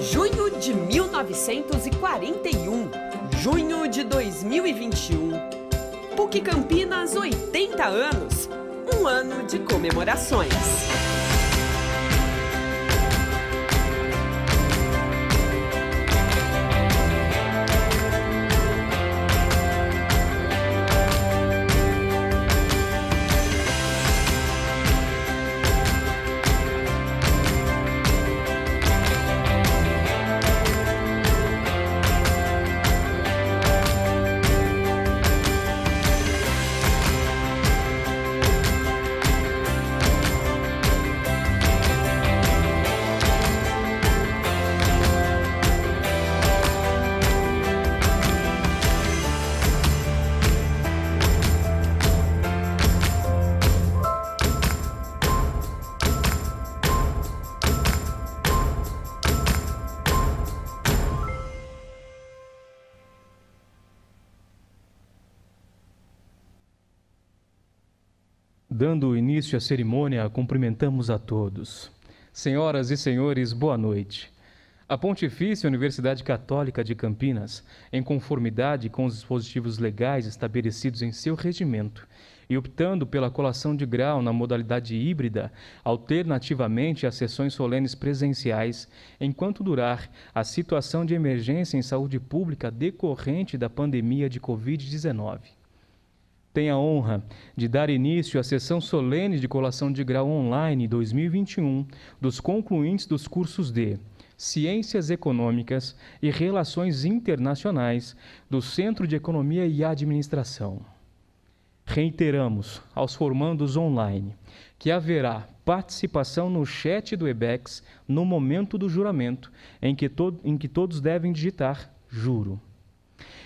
Junho de 1941, junho de 2021. PUC Campinas, 80 anos. Um ano de comemorações. Dando início à cerimônia, cumprimentamos a todos. Senhoras e senhores, boa noite. A Pontifícia Universidade Católica de Campinas, em conformidade com os dispositivos legais estabelecidos em seu regimento e optando pela colação de grau na modalidade híbrida, alternativamente às sessões solenes presenciais, enquanto durar a situação de emergência em saúde pública decorrente da pandemia de Covid-19. Tenho a honra de dar início à sessão solene de colação de grau online 2021 dos concluintes dos cursos de Ciências Econômicas e Relações Internacionais do Centro de Economia e Administração. Reiteramos aos formandos online que haverá participação no chat do Webex no momento do juramento, em que todos devem digitar juro.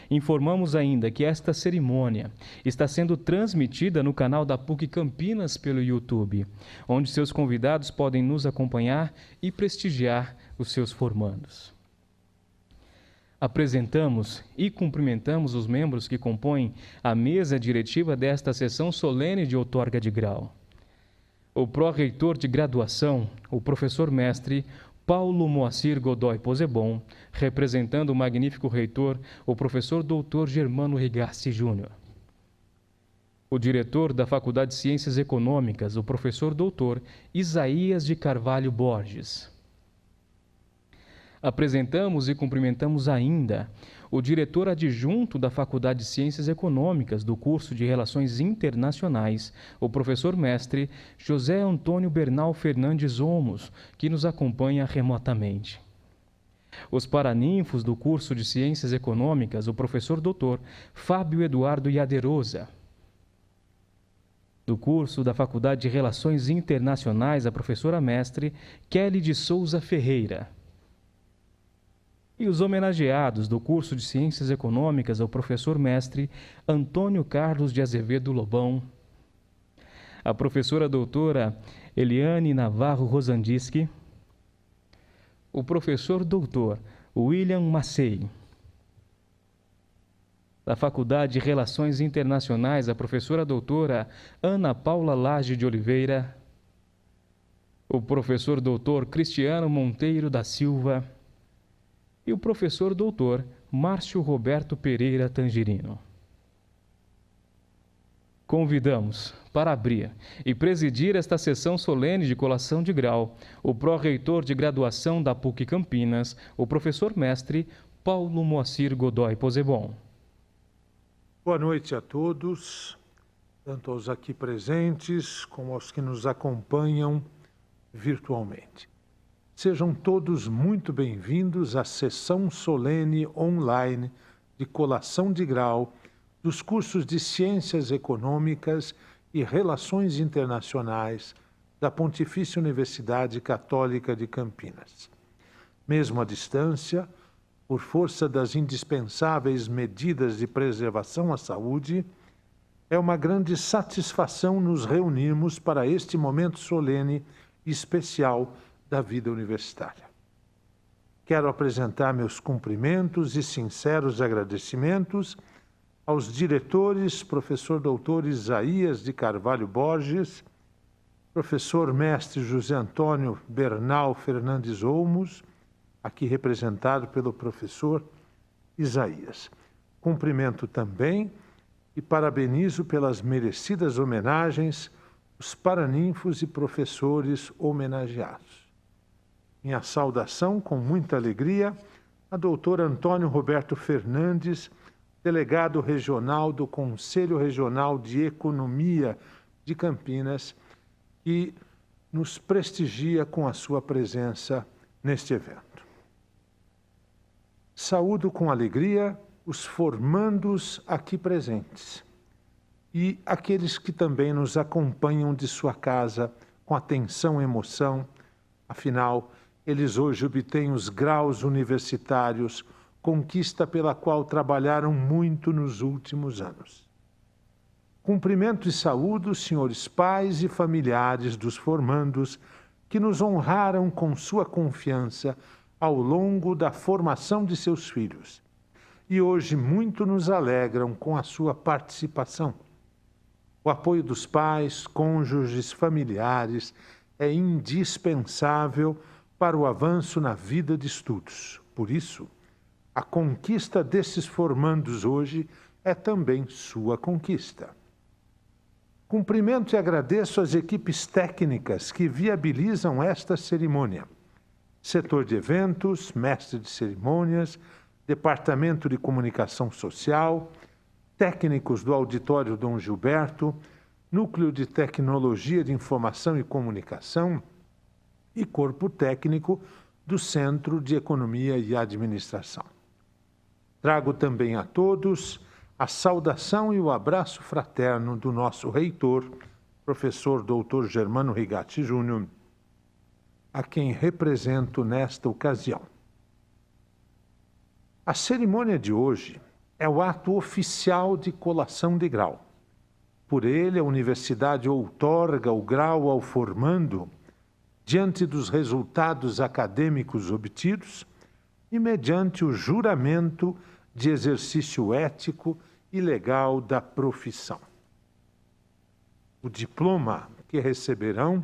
Informamos ainda que esta cerimônia está sendo transmitida no canal da PUC Campinas pelo YouTube, onde seus convidados podem nos acompanhar e prestigiar os seus formandos. Apresentamos e cumprimentamos os membros que compõem a mesa diretiva desta sessão solene de outorga de grau. O pró-reitor de graduação, o professor mestre Paulo Moacir Godoy Posebon, representando o magnífico reitor, o professor doutor Germano Rigassi Júnior. O diretor da Faculdade de Ciências Econômicas, o professor doutor Isaías de Carvalho Borges. Apresentamos e cumprimentamos ainda o diretor adjunto da Faculdade de Ciências Econômicas do curso de Relações Internacionais, o professor mestre José Antônio Bernal Fernandes Olmos, que nos acompanha remotamente. Os paraninfos do curso de Ciências Econômicas, o professor doutor Fábio Eduardo Yaderosa. Do curso da Faculdade de Relações Internacionais, a professora mestre Kelly de Souza Ferreira. E os homenageados do curso de Ciências Econômicas ao professor mestre Antônio Carlos de Azevedo Lobão, a professora doutora Eliane Navarro Rosandiski, o professor doutor William Macei. Da Faculdade de Relações Internacionais, a professora doutora Ana Paula Lage de Oliveira, o professor doutor Cristiano Monteiro da Silva, e o professor doutor Márcio Roberto Pereira Tangerino. Convidamos para abrir e presidir esta sessão solene de colação de grau o pró-reitor de graduação da PUC Campinas, o professor mestre Paulo Moacir Godoy Posebon. Boa noite a todos, tanto aos aqui presentes como aos que nos acompanham virtualmente. Sejam todos muito bem-vindos à sessão solene online de colação de grau dos cursos de Ciências Econômicas e Relações Internacionais da Pontifícia Universidade Católica de Campinas. Mesmo à distância, por força das indispensáveis medidas de preservação à saúde, é uma grande satisfação nos reunirmos para este momento solene e especial da vida universitária. Quero apresentar meus cumprimentos e sinceros agradecimentos aos diretores, professor doutor Isaías de Carvalho Borges, professor mestre José Antônio Bernal Fernandes Olmos, aqui representado pelo professor Isaías. Cumprimento também e parabenizo pelas merecidas homenagens os paraninfos e professores homenageados. Minha saudação, com muita alegria, a doutora Antônio Roberto Fernandes, delegado regional do Conselho Regional de Economia de Campinas, que nos prestigia com a sua presença neste evento. Saúdo com alegria os formandos aqui presentes e aqueles que também nos acompanham de sua casa com atenção e emoção. Afinal, eles hoje obtêm os graus universitários, conquista pela qual trabalharam muito nos últimos anos. Cumprimento e saúdo os senhores pais e familiares dos formandos que nos honraram com sua confiança ao longo da formação de seus filhos e hoje muito nos alegram com a sua participação. O apoio dos pais, cônjuges, familiares é indispensável para o avanço na vida de estudos. Por isso, a conquista desses formandos hoje é também sua conquista. Cumprimento e agradeço as equipes técnicas que viabilizam esta cerimônia. Setor de eventos, mestre de cerimônias, Departamento de Comunicação Social, técnicos do Auditório Dom Gilberto, Núcleo de Tecnologia de Informação e Comunicação e Corpo Técnico do Centro de Economia e Administração. Trago também a todos a saudação e o abraço fraterno do nosso reitor, professor Dr. Germano Rigatti Júnior, a quem represento nesta ocasião. A cerimônia de hoje é o ato oficial de colação de grau. Por ele, a universidade outorga o grau ao formando diante dos resultados acadêmicos obtidos e mediante o juramento de exercício ético e legal da profissão. O diploma que receberão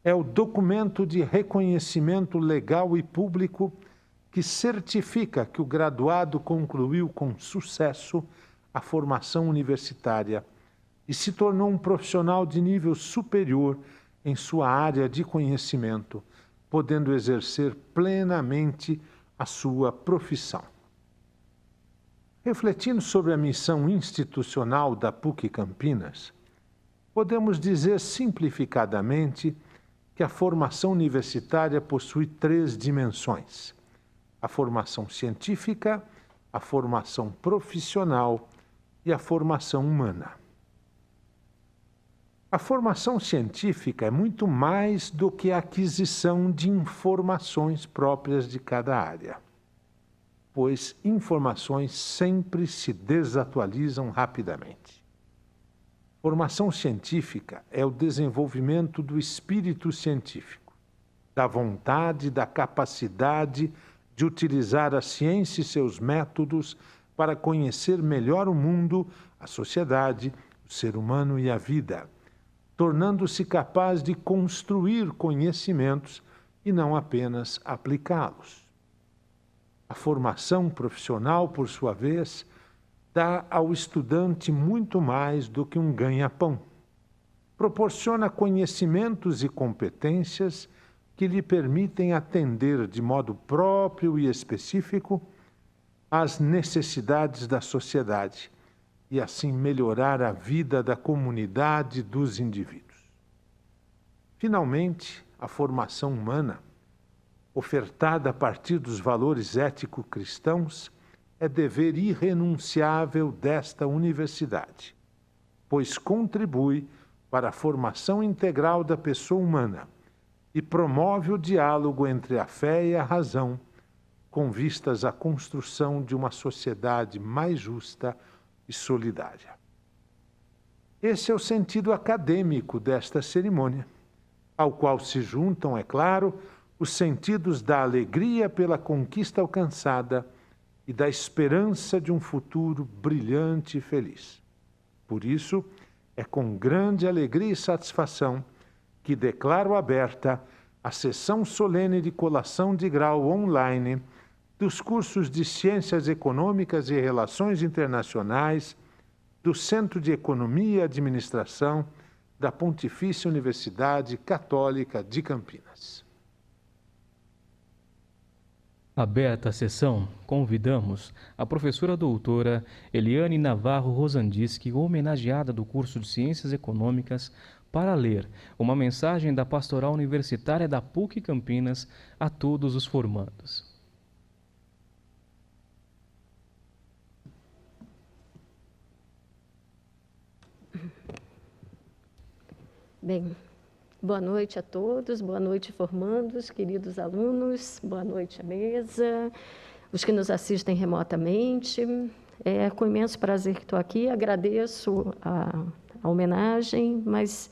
é o documento de reconhecimento legal e público que certifica que o graduado concluiu com sucesso a formação universitária e se tornou um profissional de nível superior em sua área de conhecimento, podendo exercer plenamente a sua profissão. Refletindo sobre a missão institucional da PUC Campinas, podemos dizer simplificadamente que a formação universitária possui 3 dimensões: a formação científica, a formação profissional e a formação humana. A formação científica é muito mais do que a aquisição de informações próprias de cada área, pois informações sempre se desatualizam rapidamente. Formação científica é o desenvolvimento do espírito científico, da vontade, da capacidade de utilizar a ciência e seus métodos para conhecer melhor o mundo, a sociedade, o ser humano e a vida, tornando-se capaz de construir conhecimentos e não apenas aplicá-los. A formação profissional, por sua vez, dá ao estudante muito mais do que um ganha-pão. Proporciona conhecimentos e competências que lhe permitem atender de modo próprio e específico às necessidades da sociedade e assim melhorar a vida da comunidade dos indivíduos. Finalmente, a formação humana, ofertada a partir dos valores ético-cristãos, é dever irrenunciável desta universidade, pois contribui para a formação integral da pessoa humana e promove o diálogo entre a fé e a razão, com vistas à construção de uma sociedade mais justa e solidária. Esse é o sentido acadêmico desta cerimônia, ao qual se juntam, é claro, os sentidos da alegria pela conquista alcançada e da esperança de um futuro brilhante e feliz. Por isso, é com grande alegria e satisfação que declaro aberta a sessão solene de colação de grau online dos cursos de Ciências Econômicas e Relações Internacionais do Centro de Economia e Administração da Pontifícia Universidade Católica de Campinas. Aberta a sessão, convidamos a professora doutora Eliane Navarro Rosandiski, homenageada do curso de Ciências Econômicas, para ler uma mensagem da Pastoral Universitária da PUC Campinas a todos os formandos. Bem, boa noite a todos, boa noite formandos, queridos alunos, boa noite à mesa, os que nos assistem remotamente. É com imenso prazer que estou aqui, agradeço a homenagem, mas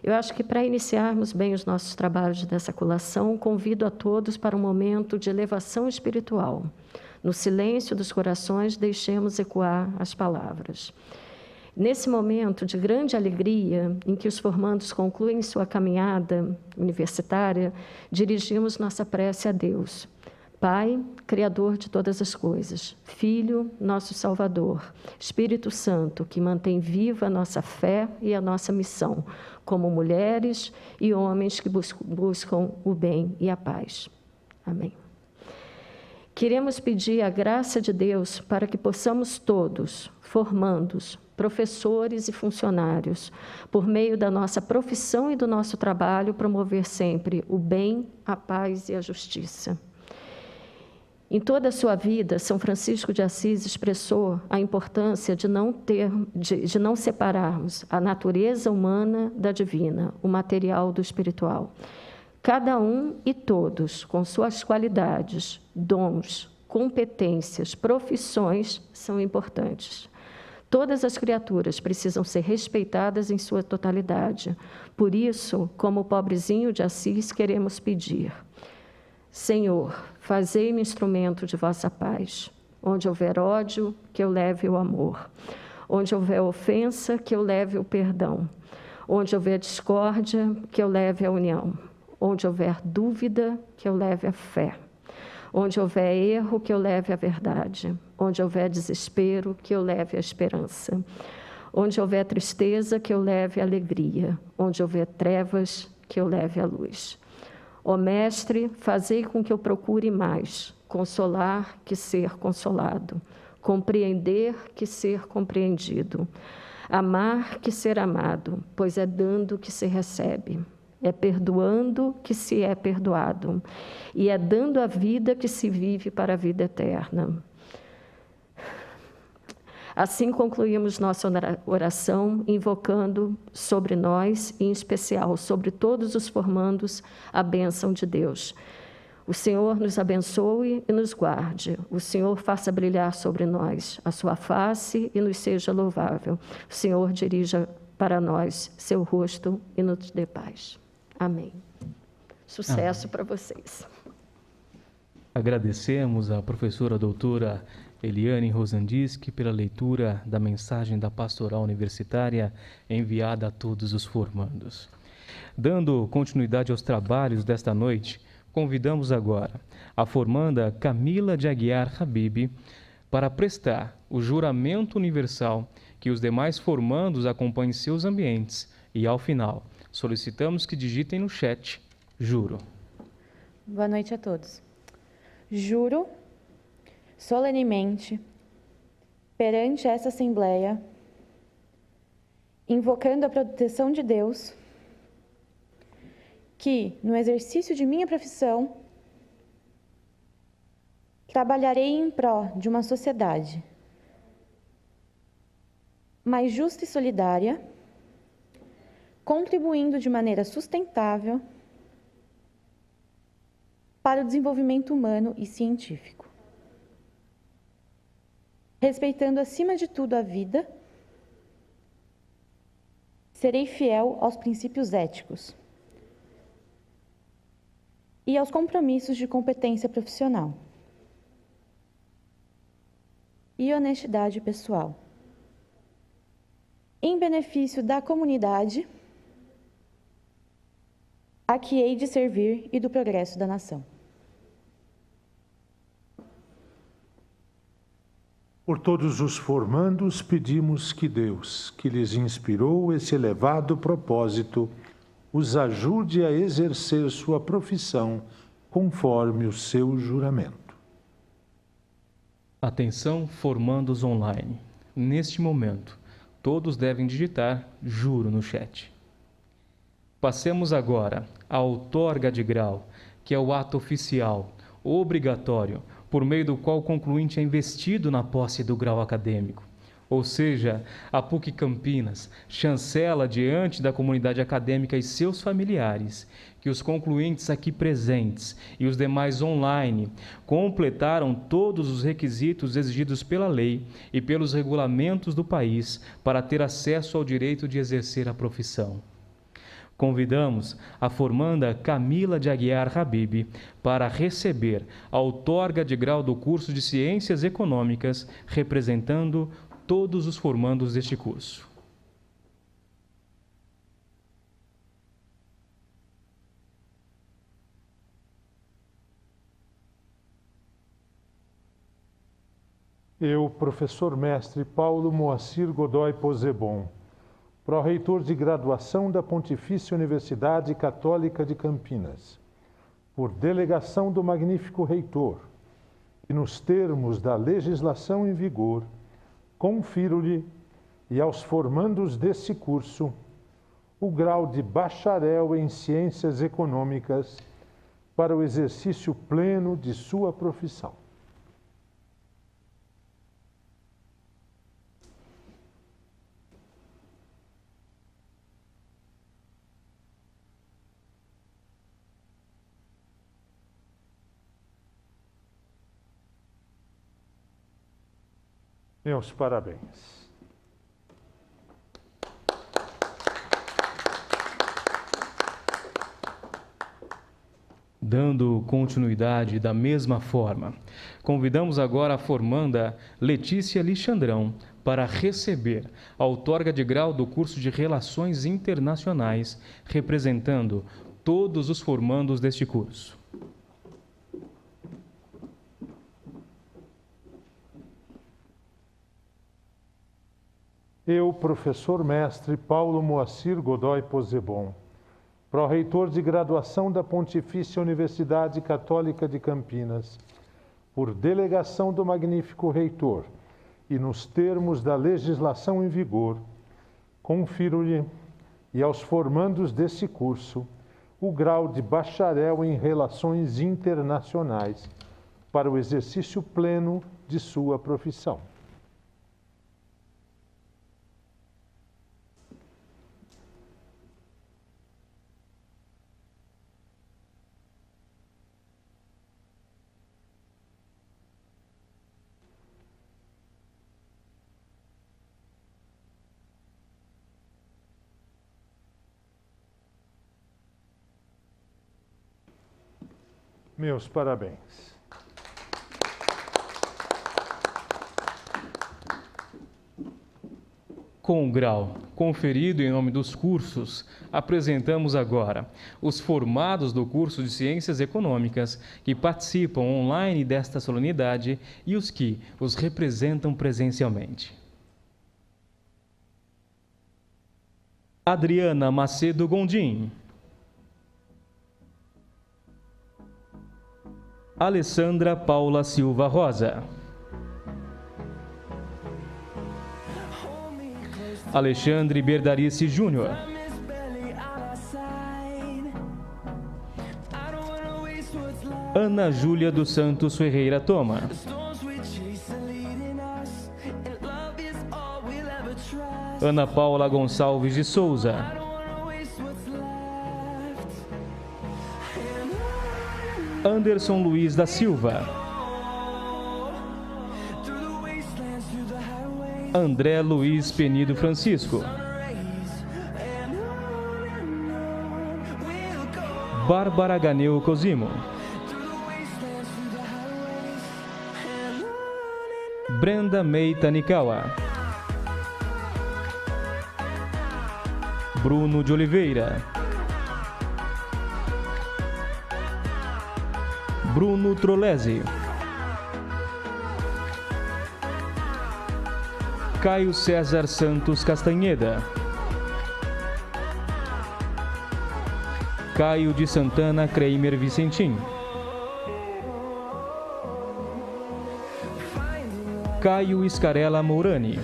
eu acho que para iniciarmos bem os nossos trabalhos dessa colação, convido a todos para um momento de elevação espiritual. No silêncio dos corações, deixemos ecoar as palavras. Nesse momento de grande alegria, em que os formandos concluem sua caminhada universitária, dirigimos nossa prece a Deus. Pai, Criador de todas as coisas, Filho, nosso Salvador, Espírito Santo, que mantém viva a nossa fé e a nossa missão, como mulheres e homens que buscam o bem e a paz. Amém. Queremos pedir a graça de Deus para que possamos todos, formandos, professores e funcionários, por meio da nossa profissão e do nosso trabalho, promover sempre o bem, a paz e a justiça. Em toda a sua vida, São Francisco de Assis expressou a importância de não separarmos a natureza humana da divina, o material do espiritual. Cada um e todos, com suas qualidades, dons, competências, profissões, são importantes. Todas as criaturas precisam ser respeitadas em sua totalidade. Por isso, como o pobrezinho de Assis, queremos pedir: Senhor, fazei-me instrumento de vossa paz. Onde houver ódio, que eu leve o amor. Onde houver ofensa, que eu leve o perdão. Onde houver discórdia, que eu leve a união. Onde houver dúvida, que eu leve a fé. Onde houver erro, que eu leve a verdade. Onde houver desespero, que eu leve a esperança. Onde houver tristeza, que eu leve a alegria. Onde houver trevas, que eu leve a luz. Ó Mestre, fazei com que eu procure mais, consolar que ser consolado, compreender que ser compreendido, amar que ser amado, pois é dando que se recebe. É perdoando que se é perdoado, e é dando a vida que se vive para a vida eterna. Assim concluímos nossa oração, invocando sobre nós, e em especial sobre todos os formandos, a bênção de Deus. O Senhor nos abençoe e nos guarde. O Senhor faça brilhar sobre nós a sua face e nos seja louvável. O Senhor dirija para nós seu rosto e nos dê paz. Amém. Sucesso para vocês. Agradecemos à professora doutora Eliane Rosandiski pela leitura da mensagem da Pastoral Universitária enviada a todos os formandos. Dando continuidade aos trabalhos desta noite, convidamos agora a formanda Camila de Aguiar Habib para prestar o juramento universal, que os demais formandos acompanhem seus ambientes e, ao final, solicitamos que digitem no chat: juro. Boa noite a todos. Juro solenemente perante essa Assembleia, invocando a proteção de Deus, que, no exercício de minha profissão, trabalharei em pró de uma sociedade mais justa e solidária, contribuindo de maneira sustentável para o desenvolvimento humano e científico, respeitando acima de tudo a vida. Serei fiel aos princípios éticos e aos compromissos de competência profissional e honestidade pessoal, em benefício da comunidade, a que hei de servir e do progresso da nação. Por todos os formandos, pedimos que Deus, que lhes inspirou esse elevado propósito, os ajude a exercer sua profissão conforme o seu juramento. Atenção, formandos online. Neste momento, todos devem digitar juro no chat. Passemos agora à outorga de grau, que é o ato oficial, obrigatório, por meio do qual o concluinte é investido na posse do grau acadêmico. Ou seja, a PUC Campinas chancela diante da comunidade acadêmica e seus familiares que os concluintes aqui presentes e os demais online completaram todos os requisitos exigidos pela lei e pelos regulamentos do país para ter acesso ao direito de exercer a profissão. Convidamos a formanda Camila de Aguiar Habib para receber a outorga de grau do curso de Ciências Econômicas, representando todos os formandos deste curso. Eu, professor mestre Paulo Moacir Godoy Posebon, pró-reitor de graduação da Pontifícia Universidade Católica de Campinas, por delegação do magnífico reitor, e nos termos da legislação em vigor, confiro-lhe e aos formandos deste curso o grau de bacharel em Ciências Econômicas para o exercício pleno de sua profissão. Meus parabéns. Dando continuidade da mesma forma, convidamos agora a formanda Letícia Alexandrão para receber a outorga de grau do curso de Relações Internacionais, representando todos os formandos deste curso. Eu, professor mestre Paulo Moacir Godoy Posebon, pró-reitor de graduação da Pontifícia Universidade Católica de Campinas, por delegação do magnífico reitor e nos termos da legislação em vigor, confiro-lhe e aos formandos desse curso o grau de bacharel em Relações Internacionais para o exercício pleno de sua profissão. Meus parabéns. Com o grau conferido em nome dos cursos, apresentamos agora os formados do curso de Ciências Econômicas que participam online desta solenidade e os que os representam presencialmente. Adriana Macedo Gondim. Alessandra Paula Silva Rosa. Alexandre Berdarice Júnior. Ana Júlia dos Santos Ferreira Toma. Ana Paula Gonçalves de Souza. Anderson Luiz da Silva. André Luiz Penido Francisco. Bárbara Ganeu Cosimo. Brenda Meita Nikawa. Bruno de Oliveira. Bruno Trolesi, Caio César Santos Castanheda, Caio de Santana Kreimer Vicentim, Caio Scarella Mourani,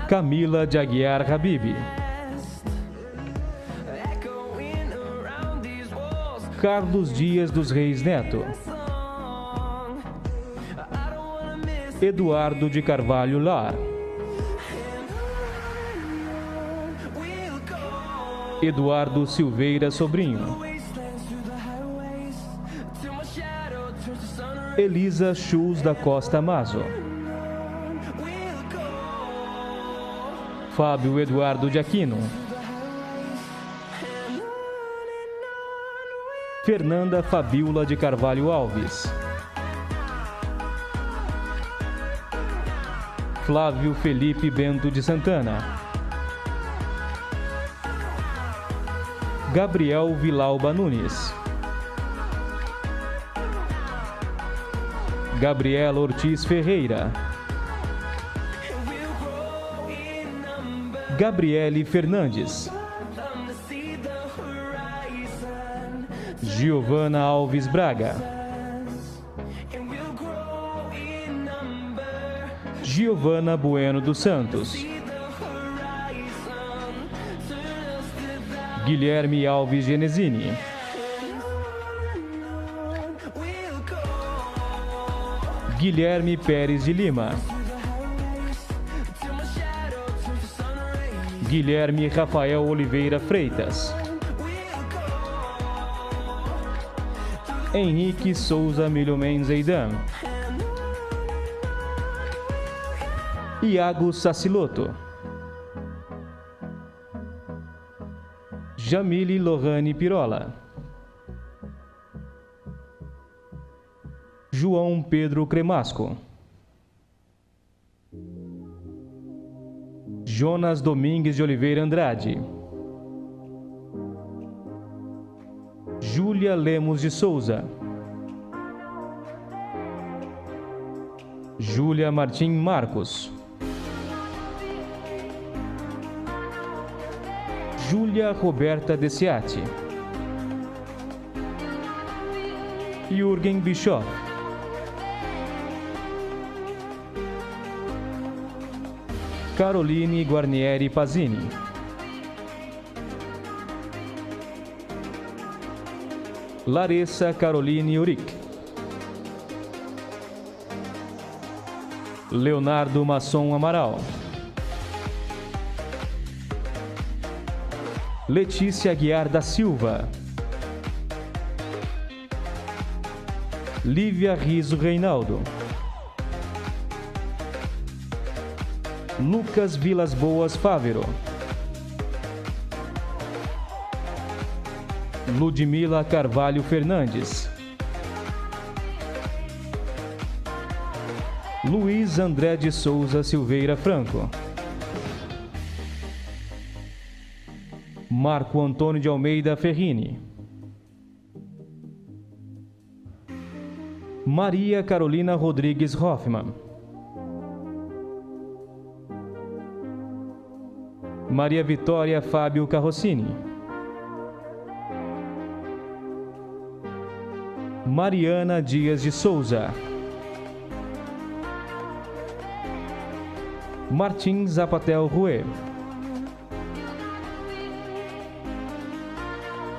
Camila de Aguiar Habib, Carlos Dias dos Reis Neto, Eduardo de Carvalho Lar, Eduardo Silveira Sobrinho, Elisa Schultz da Costa Mazo, Fábio Eduardo de Aquino, Fernanda Fabiola de Carvalho Alves, Flávio Felipe Bento de Santana, Gabriel Vilauba Nunes, Gabriela Ortiz Ferreira, Gabriele Fernandes, Giovana Alves Braga, Giovana Bueno dos Santos, Guilherme Alves Genesini, Guilherme Pérez de Lima, Guilherme Rafael Oliveira Freitas, Henrique Souza Milhomen Zeidan, Iago Saciloto, Jamile Lohane Pirola, João Pedro Cremasco, Jonas Domingues de Oliveira Andrade, Júlia Lemos de Souza, Júlia Martim Marcos, Júlia Roberta Desiati, Jürgen Bischoff, Caroline Guarnieri Pazini, Larissa Caroline Uric, Leonardo Masson Amaral, Letícia Aguiar da Silva, Lívia Riso Reinaldo, Lucas Vilas Boas Fávero, Ludmila Carvalho Fernandes, Luiz André de Souza Silveira Franco, Marco Antônio de Almeida Ferrini, Maria Carolina Rodrigues Hoffmann, Maria Vitória Fábio Carrossini, Mariana Dias de Souza, Martins Zapatel Rue,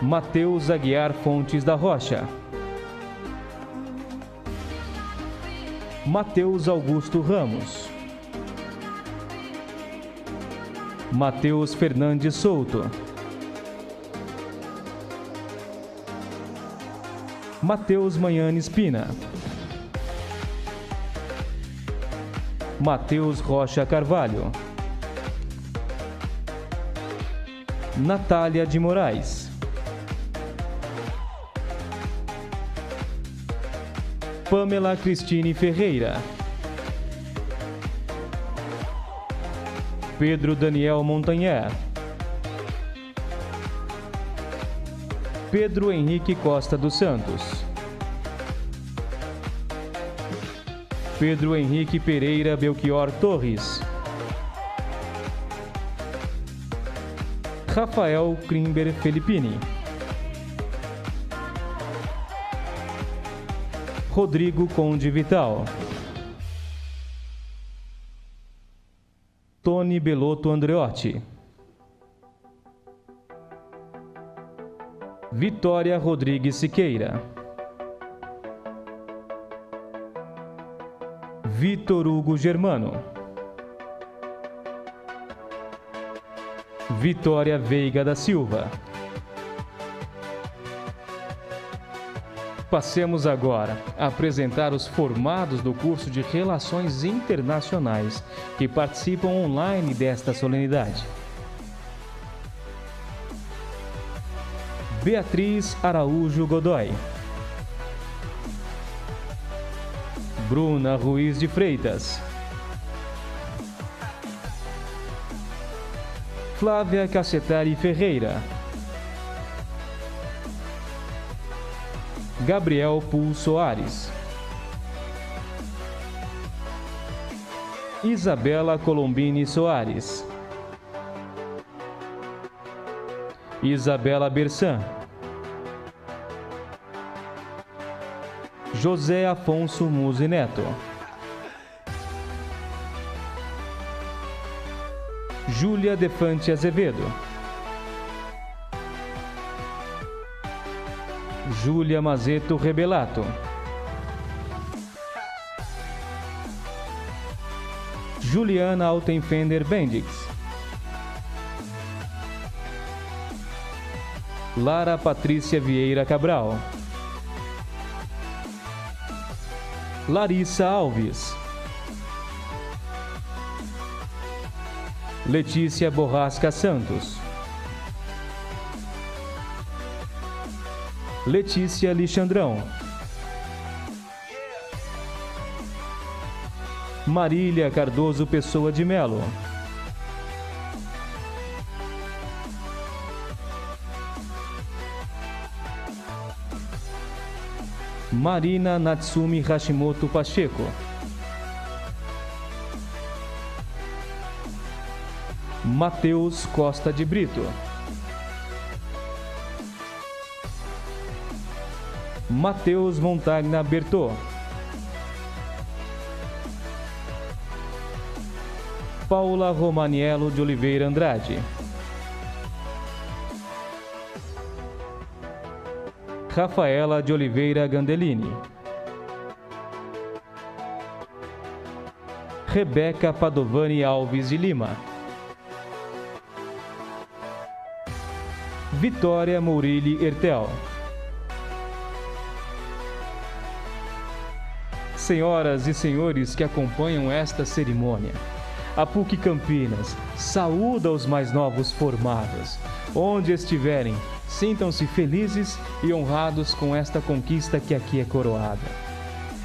Mateus Aguiar Fontes da Rocha, Mateus Augusto Ramos, Mateus Fernandes Souto, Mateus Manhane Espina, Mateus Rocha Carvalho, Natália de Moraes, Pamela Cristine Ferreira, Pedro Daniel Montanher, Pedro Henrique Costa dos Santos. Pedro Henrique Pereira Belchior Torres. Rafael Krimber Felippini. Rodrigo Conde Vital. Tony Belotto Andreotti. Vitória Rodrigues Siqueira. Vitor Hugo Germano. Vitória Veiga da Silva. Passemos agora a apresentar os formados do curso de Relações Internacionais que participam online desta solenidade. Beatriz Araújo Godoy. Bruna Ruiz de Freitas. Flávia Cassetari Ferreira. Gabriel Pul Soares. Isabela Colombini Soares. Isabela Bersan. José Afonso Muzi Neto. Júlia Defante Azevedo. Júlia Mazeto Rebelato. Juliana Altenfender Bendix. Lara Patrícia Vieira Cabral. Larissa Alves. Letícia Borrasca Santos. Letícia Lixandrão. Marília Cardoso Pessoa de Melo. Marina Natsumi Hashimoto Pacheco. Matheus Costa de Brito. Matheus Montagna Bertô. Paula Romaniello de Oliveira Andrade. Rafaela de Oliveira Gandelini. Rebeca Padovani Alves de Lima. Vitória Mourilli Ertel. Senhoras e senhores que acompanham esta cerimônia, a PUC Campinas saúda os mais novos formados. Onde estiverem, sintam-se felizes e honrados com esta conquista que aqui é coroada.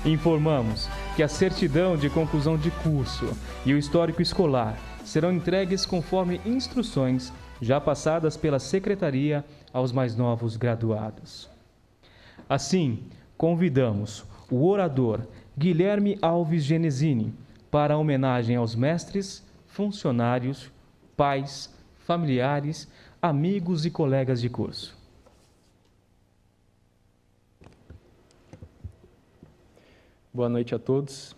Informamos que a certidão de conclusão de curso e o histórico escolar serão entregues conforme instruções já passadas pela Secretaria aos mais novos graduados. Assim, convidamos o orador Guilherme Alves Genesini para a homenagem aos mestres, funcionários, pais, familiares, amigos e colegas de curso. Boa noite a todos.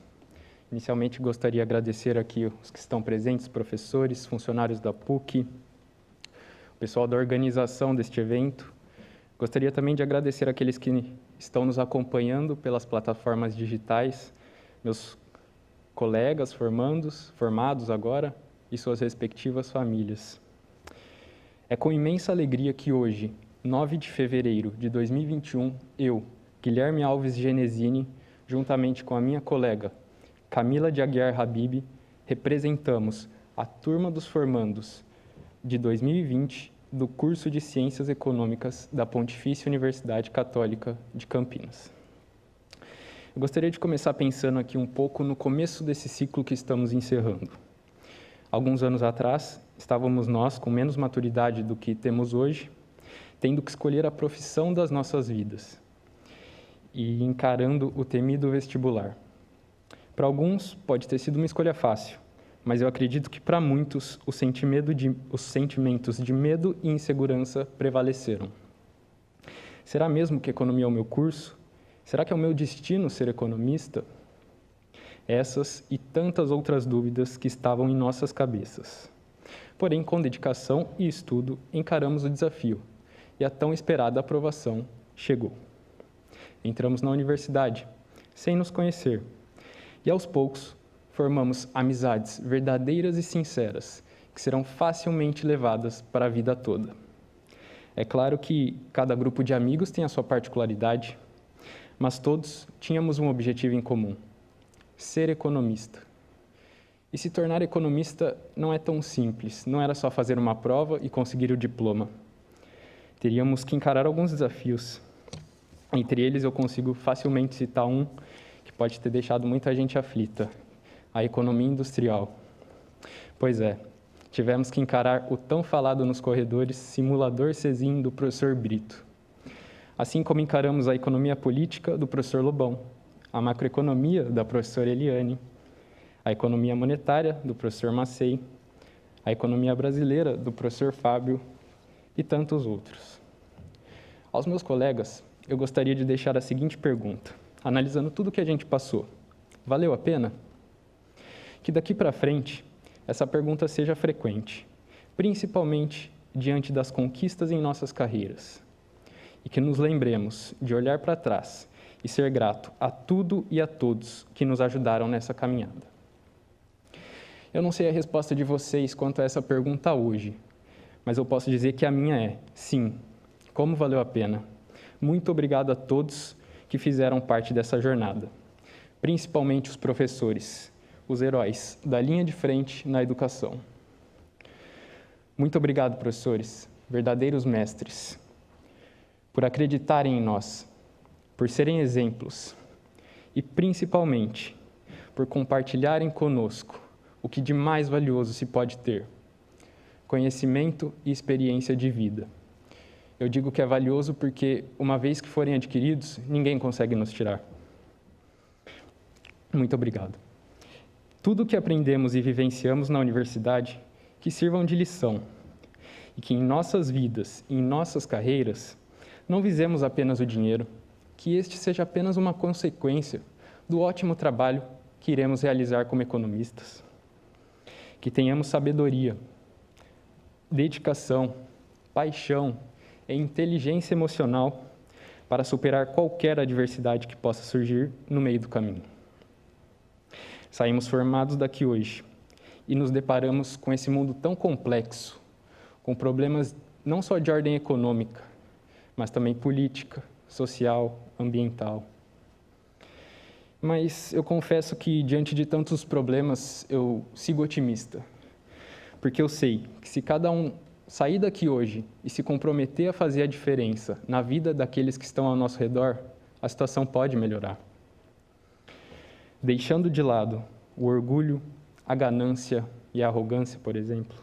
Inicialmente, gostaria de agradecer aqui os que estão presentes, professores, funcionários da PUC, o pessoal da organização deste evento. Gostaria também de agradecer aqueles que estão nos acompanhando pelas plataformas digitais, meus colegas formados agora e suas respectivas famílias. É com imensa alegria que hoje, 9 de fevereiro de 2021, eu, Guilherme Alves Genesini, juntamente com a minha colega Camila de Aguiar Habib, representamos a turma dos formandos de 2020 do curso de Ciências Econômicas da Pontifícia Universidade Católica de Campinas. Eu gostaria de começar pensando aqui um pouco no começo desse ciclo que estamos encerrando. Alguns anos atrás, estávamos nós com menos maturidade do que temos hoje, tendo que escolher a profissão das nossas vidas e encarando o temido vestibular. Para alguns, pode ter sido uma escolha fácil, mas eu acredito que para muitos os sentimentos de medo e insegurança prevaleceram. Será mesmo que economia é o meu curso? Será que é o meu destino ser economista? Essas e tantas outras dúvidas que estavam em nossas cabeças. Porém, com dedicação e estudo, encaramos o desafio e a tão esperada aprovação chegou. Entramos na universidade, sem nos conhecer, e aos poucos formamos amizades verdadeiras e sinceras, que serão facilmente levadas para a vida toda. É claro que cada grupo de amigos tem a sua particularidade, mas todos tínhamos um objetivo em comum: ser economista. E se tornar economista não é tão simples, não era só fazer uma prova e conseguir o diploma. Teríamos que encarar alguns desafios. Entre eles, eu consigo facilmente citar um que pode ter deixado muita gente aflita: a economia industrial. Pois é, tivemos que encarar o tão falado nos corredores simulador Sezin do professor Brito. Assim como encaramos a economia política do professor Lobão, a macroeconomia da professora Eliane, a economia monetária do professor Macei, a economia brasileira do professor Fábio e tantos outros. Aos meus colegas, eu gostaria de deixar a seguinte pergunta, analisando tudo que a gente passou: valeu a pena? Que daqui para frente, essa pergunta seja frequente, principalmente diante das conquistas em nossas carreiras. E que nos lembremos de olhar para trás e ser grato a tudo e a todos que nos ajudaram nessa caminhada. Eu não sei a resposta de vocês quanto a essa pergunta hoje, mas eu posso dizer que a minha é: sim, como valeu a pena. Muito obrigado a todos que fizeram parte dessa jornada, principalmente os professores, os heróis da linha de frente na educação. Muito obrigado, professores, verdadeiros mestres, por acreditarem em nós, por serem exemplos e, principalmente, por compartilharem conosco o que de mais valioso se pode ter: conhecimento e experiência de vida. Eu digo que é valioso porque, uma vez que forem adquiridos, ninguém consegue nos tirar. Muito obrigado. Tudo o que aprendemos e vivenciamos na universidade, que sirvam de lição, e que em nossas vidas e em nossas carreiras, não visemos apenas o dinheiro, que este seja apenas uma consequência do ótimo trabalho que iremos realizar como economistas. Que tenhamos sabedoria, dedicação, paixão e inteligência emocional para superar qualquer adversidade que possa surgir no meio do caminho. Saímos formados daqui hoje e nos deparamos com esse mundo tão complexo, com problemas não só de ordem econômica, mas também política, social, ambiental. Mas eu confesso que, diante de tantos problemas, eu sigo otimista, porque eu sei que se cada um sair daqui hoje e se comprometer a fazer a diferença na vida daqueles que estão ao nosso redor, a situação pode melhorar. Deixando de lado o orgulho, a ganância e a arrogância, por exemplo.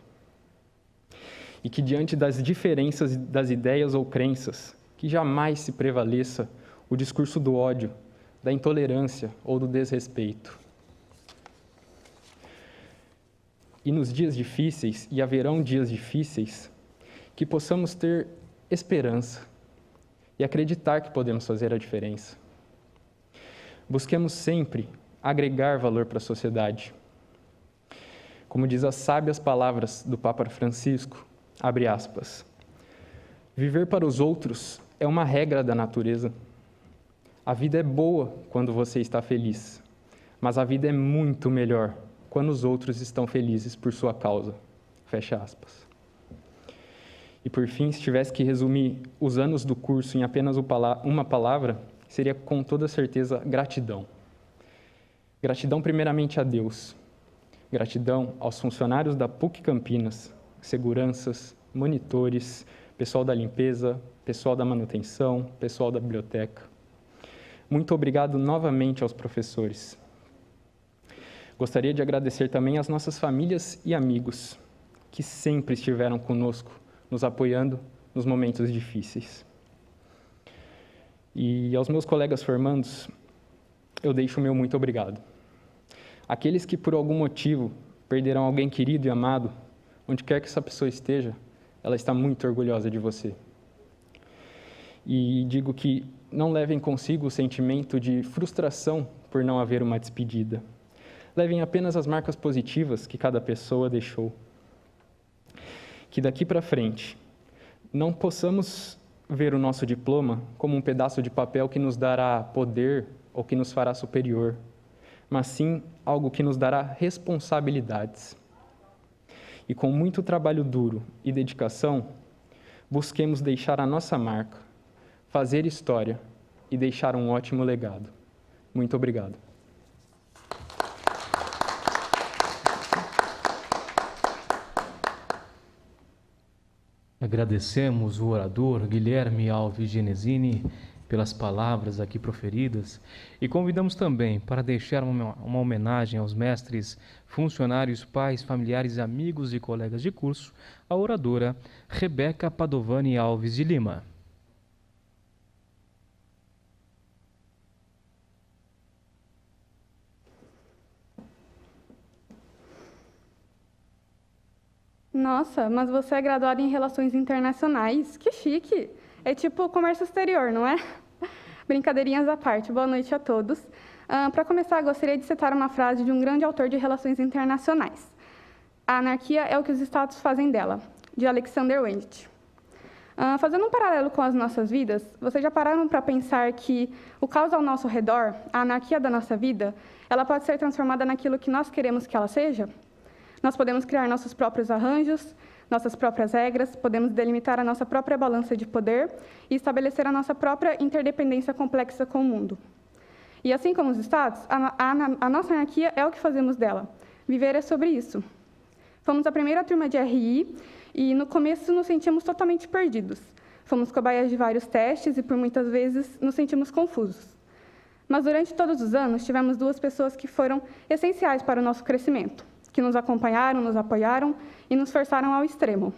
E que, diante das diferenças das ideias ou crenças, que jamais se prevaleça o discurso do ódio, da intolerância ou do desrespeito. E nos dias difíceis, e haverão dias difíceis, que possamos ter esperança e acreditar que podemos fazer a diferença. Busquemos sempre agregar valor para a sociedade. Como diz as sábias palavras do Papa Francisco, abre aspas, viver para os outros é uma regra da natureza. A vida é boa quando você está feliz, mas a vida é muito melhor quando os outros estão felizes por sua causa. Fecha aspas. E por fim, se tivesse que resumir os anos do curso em apenas uma palavra, seria com toda certeza gratidão. Gratidão primeiramente a Deus. Gratidão aos funcionários da PUC Campinas, seguranças, monitores, pessoal da limpeza, pessoal da manutenção, pessoal da biblioteca. Muito obrigado novamente aos professores. Gostaria de agradecer também às nossas famílias e amigos, que sempre estiveram conosco, nos apoiando nos momentos difíceis. E aos meus colegas formandos, eu deixo o meu muito obrigado. Aqueles que por algum motivo perderão alguém querido e amado, onde quer que essa pessoa esteja, ela está muito orgulhosa de você. E digo que não levem consigo o sentimento de frustração por não haver uma despedida. Levem apenas as marcas positivas que cada pessoa deixou. Que daqui para frente não possamos ver o nosso diploma como um pedaço de papel que nos dará poder ou que nos fará superior, mas sim algo que nos dará responsabilidades. E com muito trabalho duro e dedicação, busquemos deixar a nossa marca, fazer história e deixar um ótimo legado. Muito obrigado. Agradecemos o orador Guilherme Alves Genesini pelas palavras aqui proferidas e convidamos também para deixar uma homenagem aos mestres, funcionários, pais, familiares, amigos e colegas de curso, a oradora Rebeca Padovani Alves de Lima. Nossa, mas você é graduada em Relações Internacionais? Que chique! É tipo comércio exterior, não é? Brincadeirinhas à parte, boa noite a todos. Para começar, gostaria de citar uma frase de um grande autor de Relações Internacionais. A anarquia é o que os Estados fazem dela, de Alexander Wendt. Fazendo um paralelo com as nossas vidas, vocês já pararam para pensar que o caos ao nosso redor, a anarquia da nossa vida, ela pode ser transformada naquilo que nós queremos que ela seja? Nós podemos criar nossos próprios arranjos, nossas próprias regras, podemos delimitar a nossa própria balança de poder e estabelecer a nossa própria interdependência complexa com o mundo. E assim como os Estados, a nossa anarquia é o que fazemos dela. Viver é sobre isso. Fomos a primeira turma de RI e, no começo, nos sentimos totalmente perdidos. Fomos cobaias de vários testes e, por muitas vezes, nos sentimos confusos. Mas, durante todos os anos, tivemos duas pessoas que foram essenciais para o nosso crescimento, que nos acompanharam, nos apoiaram e nos forçaram ao extremo.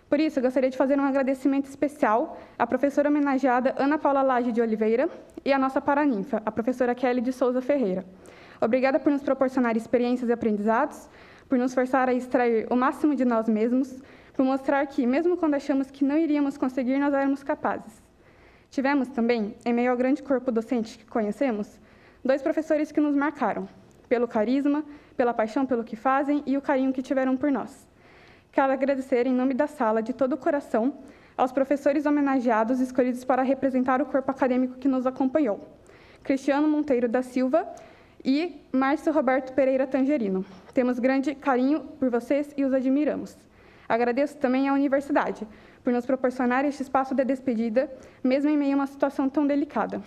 Por isso, eu gostaria de fazer um agradecimento especial à professora homenageada Ana Paula Lage de Oliveira e à nossa paraninfa, a professora Kelly de Souza Ferreira. Obrigada por nos proporcionar experiências e aprendizados, por nos forçar a extrair o máximo de nós mesmos, por mostrar que, mesmo quando achamos que não iríamos conseguir, nós éramos capazes. Tivemos também, em meio ao grande corpo docente que conhecemos, 2 professores que nos marcaram, pelo carisma, pela paixão pelo que fazem e o carinho que tiveram por nós. Quero agradecer, em nome da sala, de todo o coração, aos professores homenageados escolhidos para representar o corpo acadêmico que nos acompanhou, Cristiano Monteiro da Silva e Márcio Roberto Pereira Tangerino. Temos grande carinho por vocês e os admiramos. Agradeço também à universidade, por nos proporcionar este espaço de despedida, mesmo em meio a uma situação tão delicada.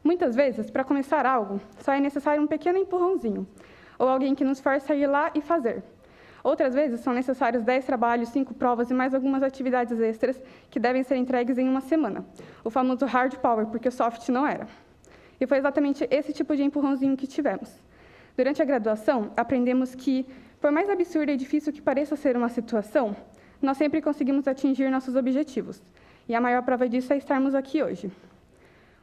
Muitas vezes, para começar algo, só é necessário um pequeno empurrãozinho, ou alguém que nos força a ir lá e fazer. Outras vezes, são necessários 10 trabalhos, 5 provas e mais algumas atividades extras que devem ser entregues em uma semana. O famoso hard power, porque o soft não era. E foi exatamente esse tipo de empurrãozinho que tivemos. Durante a graduação, aprendemos que, por mais absurda e difícil que pareça ser uma situação, nós sempre conseguimos atingir nossos objetivos. E a maior prova disso é estarmos aqui hoje.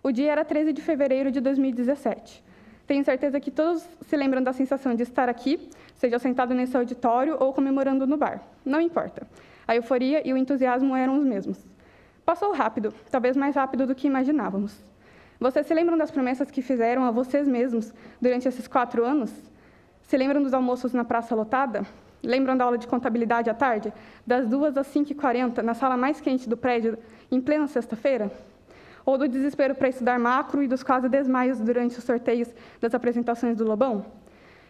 O dia era 13 de fevereiro de 2017. Tenho certeza que todos se lembram da sensação de estar aqui, seja sentado nesse auditório ou comemorando no bar. Não importa. A euforia e o entusiasmo eram os mesmos. Passou rápido, talvez mais rápido do que imaginávamos. Vocês se lembram das promessas que fizeram a vocês mesmos durante esses 4 anos? Se lembram dos almoços na praça lotada? Lembram da aula de contabilidade à tarde, das 2 às 5h40, na sala mais quente do prédio, em plena sexta-feira? Ou do desespero para estudar macro e dos quase desmaios durante os sorteios das apresentações do Lobão?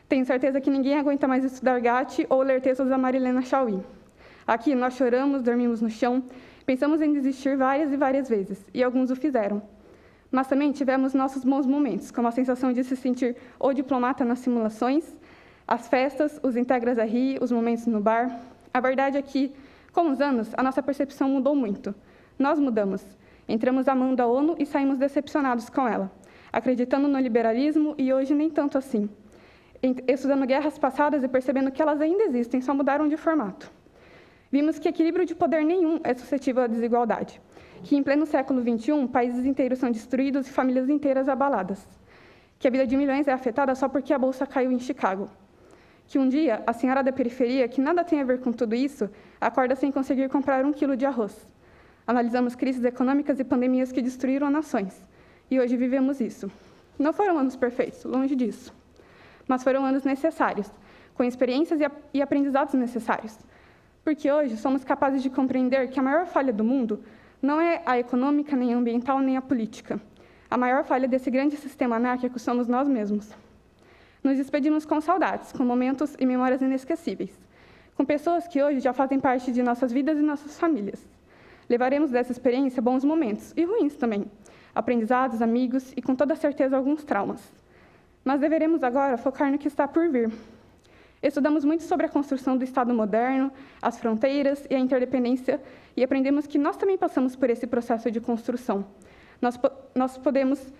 Tenho certeza que ninguém aguenta mais estudar GAT ou ler textos da Marilena Chauí. Aqui nós choramos, dormimos no chão, pensamos em desistir várias e várias vezes, e alguns o fizeram. Mas também tivemos nossos bons momentos, como a sensação de se sentir o diplomata nas simulações, as festas, os integras RI, os momentos no bar. A verdade é que, com os anos, a nossa percepção mudou muito. Nós mudamos. Entramos a mão da ONU e saímos decepcionados com ela, acreditando no liberalismo e hoje nem tanto assim. Estudando guerras passadas e percebendo que elas ainda existem, só mudaram de formato. Vimos que equilíbrio de poder nenhum é suscetível à desigualdade, que em pleno século XXI, países inteiros são destruídos e famílias inteiras abaladas, que a vida de milhões é afetada só porque a bolsa caiu em Chicago, que um dia a senhora da periferia, que nada tem a ver com tudo isso, acorda sem conseguir comprar 1 quilo de arroz. Analisamos crises econômicas e pandemias que destruíram nações, e hoje vivemos isso. Não foram anos perfeitos, longe disso, mas foram anos necessários, com experiências e aprendizados necessários, porque hoje somos capazes de compreender que a maior falha do mundo não é a econômica, nem a ambiental, nem a política. A maior falha desse grande sistema anárquico somos nós mesmos. Nos despedimos com saudades, com momentos e memórias inesquecíveis, com pessoas que hoje já fazem parte de nossas vidas e nossas famílias. Levaremos dessa experiência bons momentos, e ruins também, aprendizados, amigos e, com toda certeza, alguns traumas. Mas deveremos agora focar no que está por vir. Estudamos muito sobre a construção do Estado moderno, as fronteiras e a interdependência, e aprendemos que nós também passamos por esse processo de construção. Nós podemos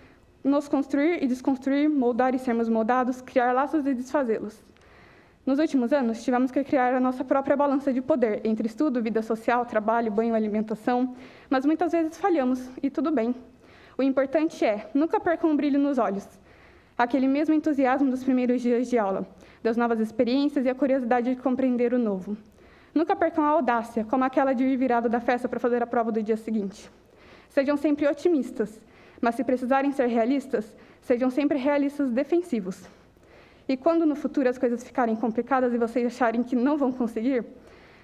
nos construir e desconstruir, moldar e sermos moldados, criar laços e desfazê-los. Nos últimos anos, tivemos que criar a nossa própria balança de poder entre estudo, vida social, trabalho, banho, alimentação, mas muitas vezes falhamos, e tudo bem. O importante é, nunca percam um brilho nos olhos, aquele mesmo entusiasmo dos primeiros dias de aula, das novas experiências e a curiosidade de compreender o novo. Nunca percam a audácia, como aquela de ir virado da festa para fazer a prova do dia seguinte. Sejam sempre otimistas, mas se precisarem ser realistas, sejam sempre realistas defensivos. E quando no futuro as coisas ficarem complicadas e vocês acharem que não vão conseguir,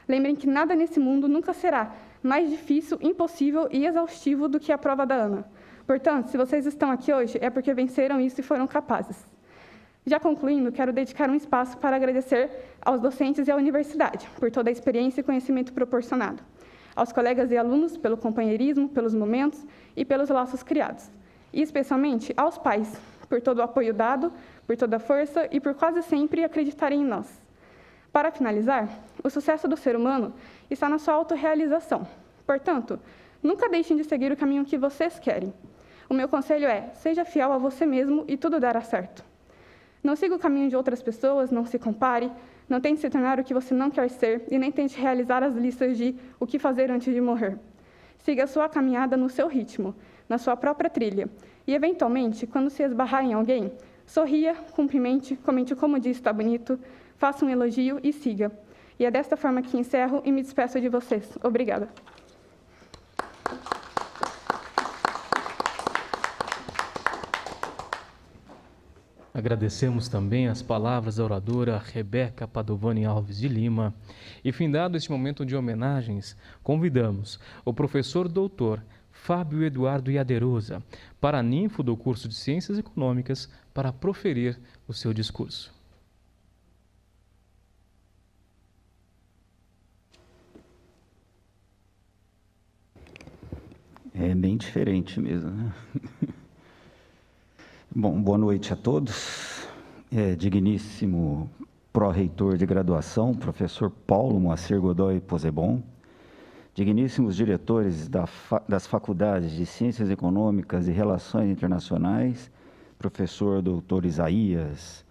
lembrem que nada nesse mundo nunca será mais difícil, impossível e exaustivo do que a prova da Ana. Portanto, se vocês estão aqui hoje, é porque venceram isso e foram capazes. Já concluindo, quero dedicar um espaço para agradecer aos docentes e à universidade por toda a experiência e conhecimento proporcionado, aos colegas e alunos pelo companheirismo, pelos momentos e pelos laços criados, e especialmente aos pais, por todo o apoio dado, por toda a força e por quase sempre acreditarem em nós. Para finalizar, o sucesso do ser humano está na sua autorrealização. Portanto, nunca deixem de seguir o caminho que vocês querem. O meu conselho é, seja fiel a você mesmo e tudo dará certo. Não siga o caminho de outras pessoas, não se compare, não tente se tornar o que você não quer ser e nem tente realizar as listas de o que fazer antes de morrer. Siga a sua caminhada no seu ritmo, na sua própria trilha. E, eventualmente, quando se esbarrar em alguém, sorria, cumprimente, comente como diz está bonito, faça um elogio e siga. E é desta forma que encerro e me despeço de vocês. Obrigada. Agradecemos também as palavras da oradora Rebeca Padovani Alves de Lima. E findado este momento de homenagens, convidamos o professor doutor Fábio Eduardo Iaderosa, paraninfo do curso de Ciências Econômicas, para proferir o seu discurso. É bem diferente mesmo, né? Bom, boa noite a todos. Digníssimo pró-reitor de graduação, professor Paulo Moacir Godoy Posebon, digníssimos diretores das faculdades de Ciências Econômicas e Relações Internacionais, professor doutor Isaías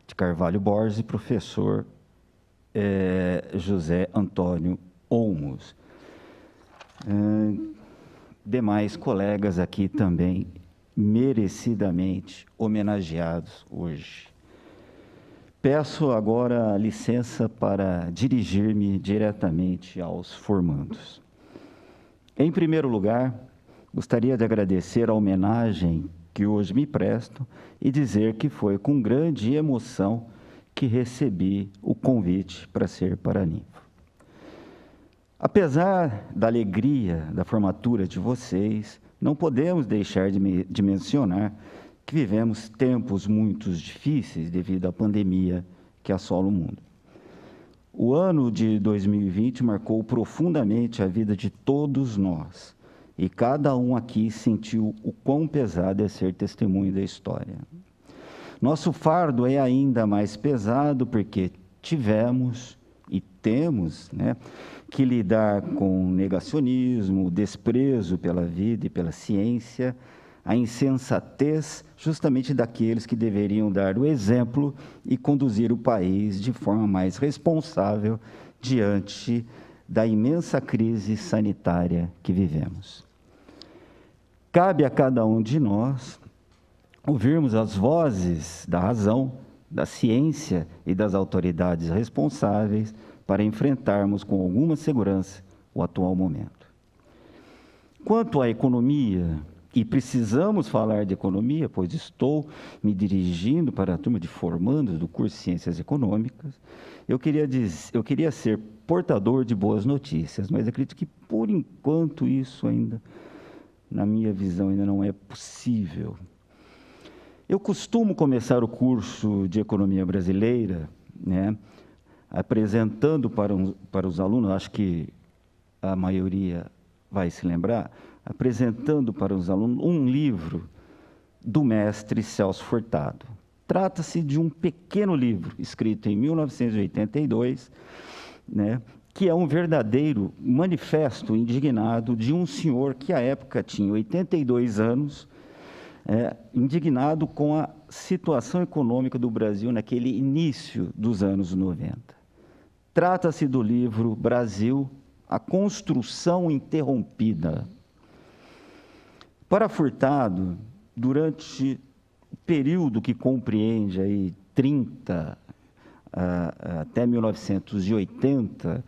de Carvalho Borges e professor José Antônio Olmos. Demais colegas aqui também merecidamente homenageados hoje. Peço agora licença para dirigir-me diretamente aos formandos. Em primeiro lugar, gostaria de agradecer a homenagem que hoje me presto e dizer que foi com grande emoção que recebi o convite para ser paraninfo. Apesar da alegria da formatura de vocês, não podemos deixar de mencionar que vivemos tempos muito difíceis devido à pandemia que assola o mundo. O ano de 2020 marcou profundamente a vida de todos nós, e cada um aqui sentiu o quão pesado é ser testemunho da história. Nosso fardo é ainda mais pesado porque tivemos e temos, que lidar com negacionismo, desprezo pela vida e pela ciência, a insensatez justamente daqueles que deveriam dar o exemplo e conduzir o país de forma mais responsável diante da imensa crise sanitária que vivemos. Cabe a cada um de nós ouvirmos as vozes da razão, da ciência e das autoridades responsáveis para enfrentarmos com alguma segurança o atual momento. Quanto à economia, e precisamos falar de economia, pois estou me dirigindo para a turma de formandos do curso de Ciências Econômicas, eu queria ser portador de boas notícias, mas acredito que, por enquanto, isso ainda, na minha visão, ainda não é possível. Eu costumo começar o curso de Economia Brasileira, né, apresentando para os alunos, acho que a maioria vai se lembrar, apresentando para os alunos um livro do mestre Celso Furtado. Trata-se de um pequeno livro, escrito em 1982, né, que é um verdadeiro manifesto indignado de um senhor que, à época, tinha 82 anos, indignado com a situação econômica do Brasil naquele início dos anos 90. Trata-se do livro Brasil, a Construção Interrompida. Para Furtado, durante o período que compreende aí 30 até 1980,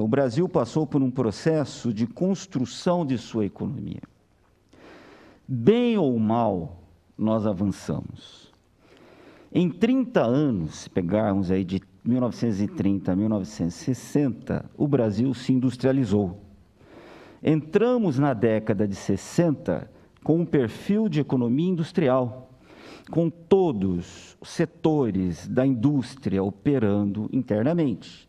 o Brasil passou por um processo de construção de sua economia. Bem ou mal, nós avançamos. Em 30 anos, se pegarmos aí de 1930 a 1960, o Brasil se industrializou. Entramos na década de 60 com um perfil de economia industrial, com todos os setores da indústria operando internamente.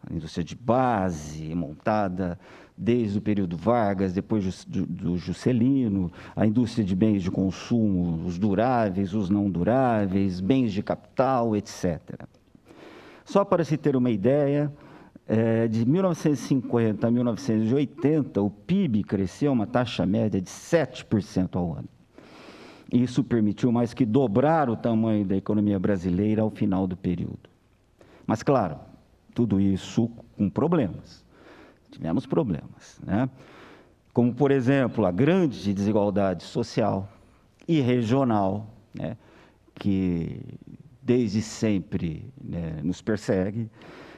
A indústria de base, montada desde o período Vargas, depois do Juscelino, a indústria de bens de consumo, os duráveis, os não duráveis, bens de capital, etc. Só para se ter uma ideia, de 1950 a 1980, o PIB cresceu uma taxa média de 7% ao ano. Isso permitiu mais que dobrar o tamanho da economia brasileira ao final do período. Mas, claro, tudo isso com problemas. Tivemos problemas, né? Como, por exemplo, a grande desigualdade social e regional, né, que desde sempre, né, nos persegue,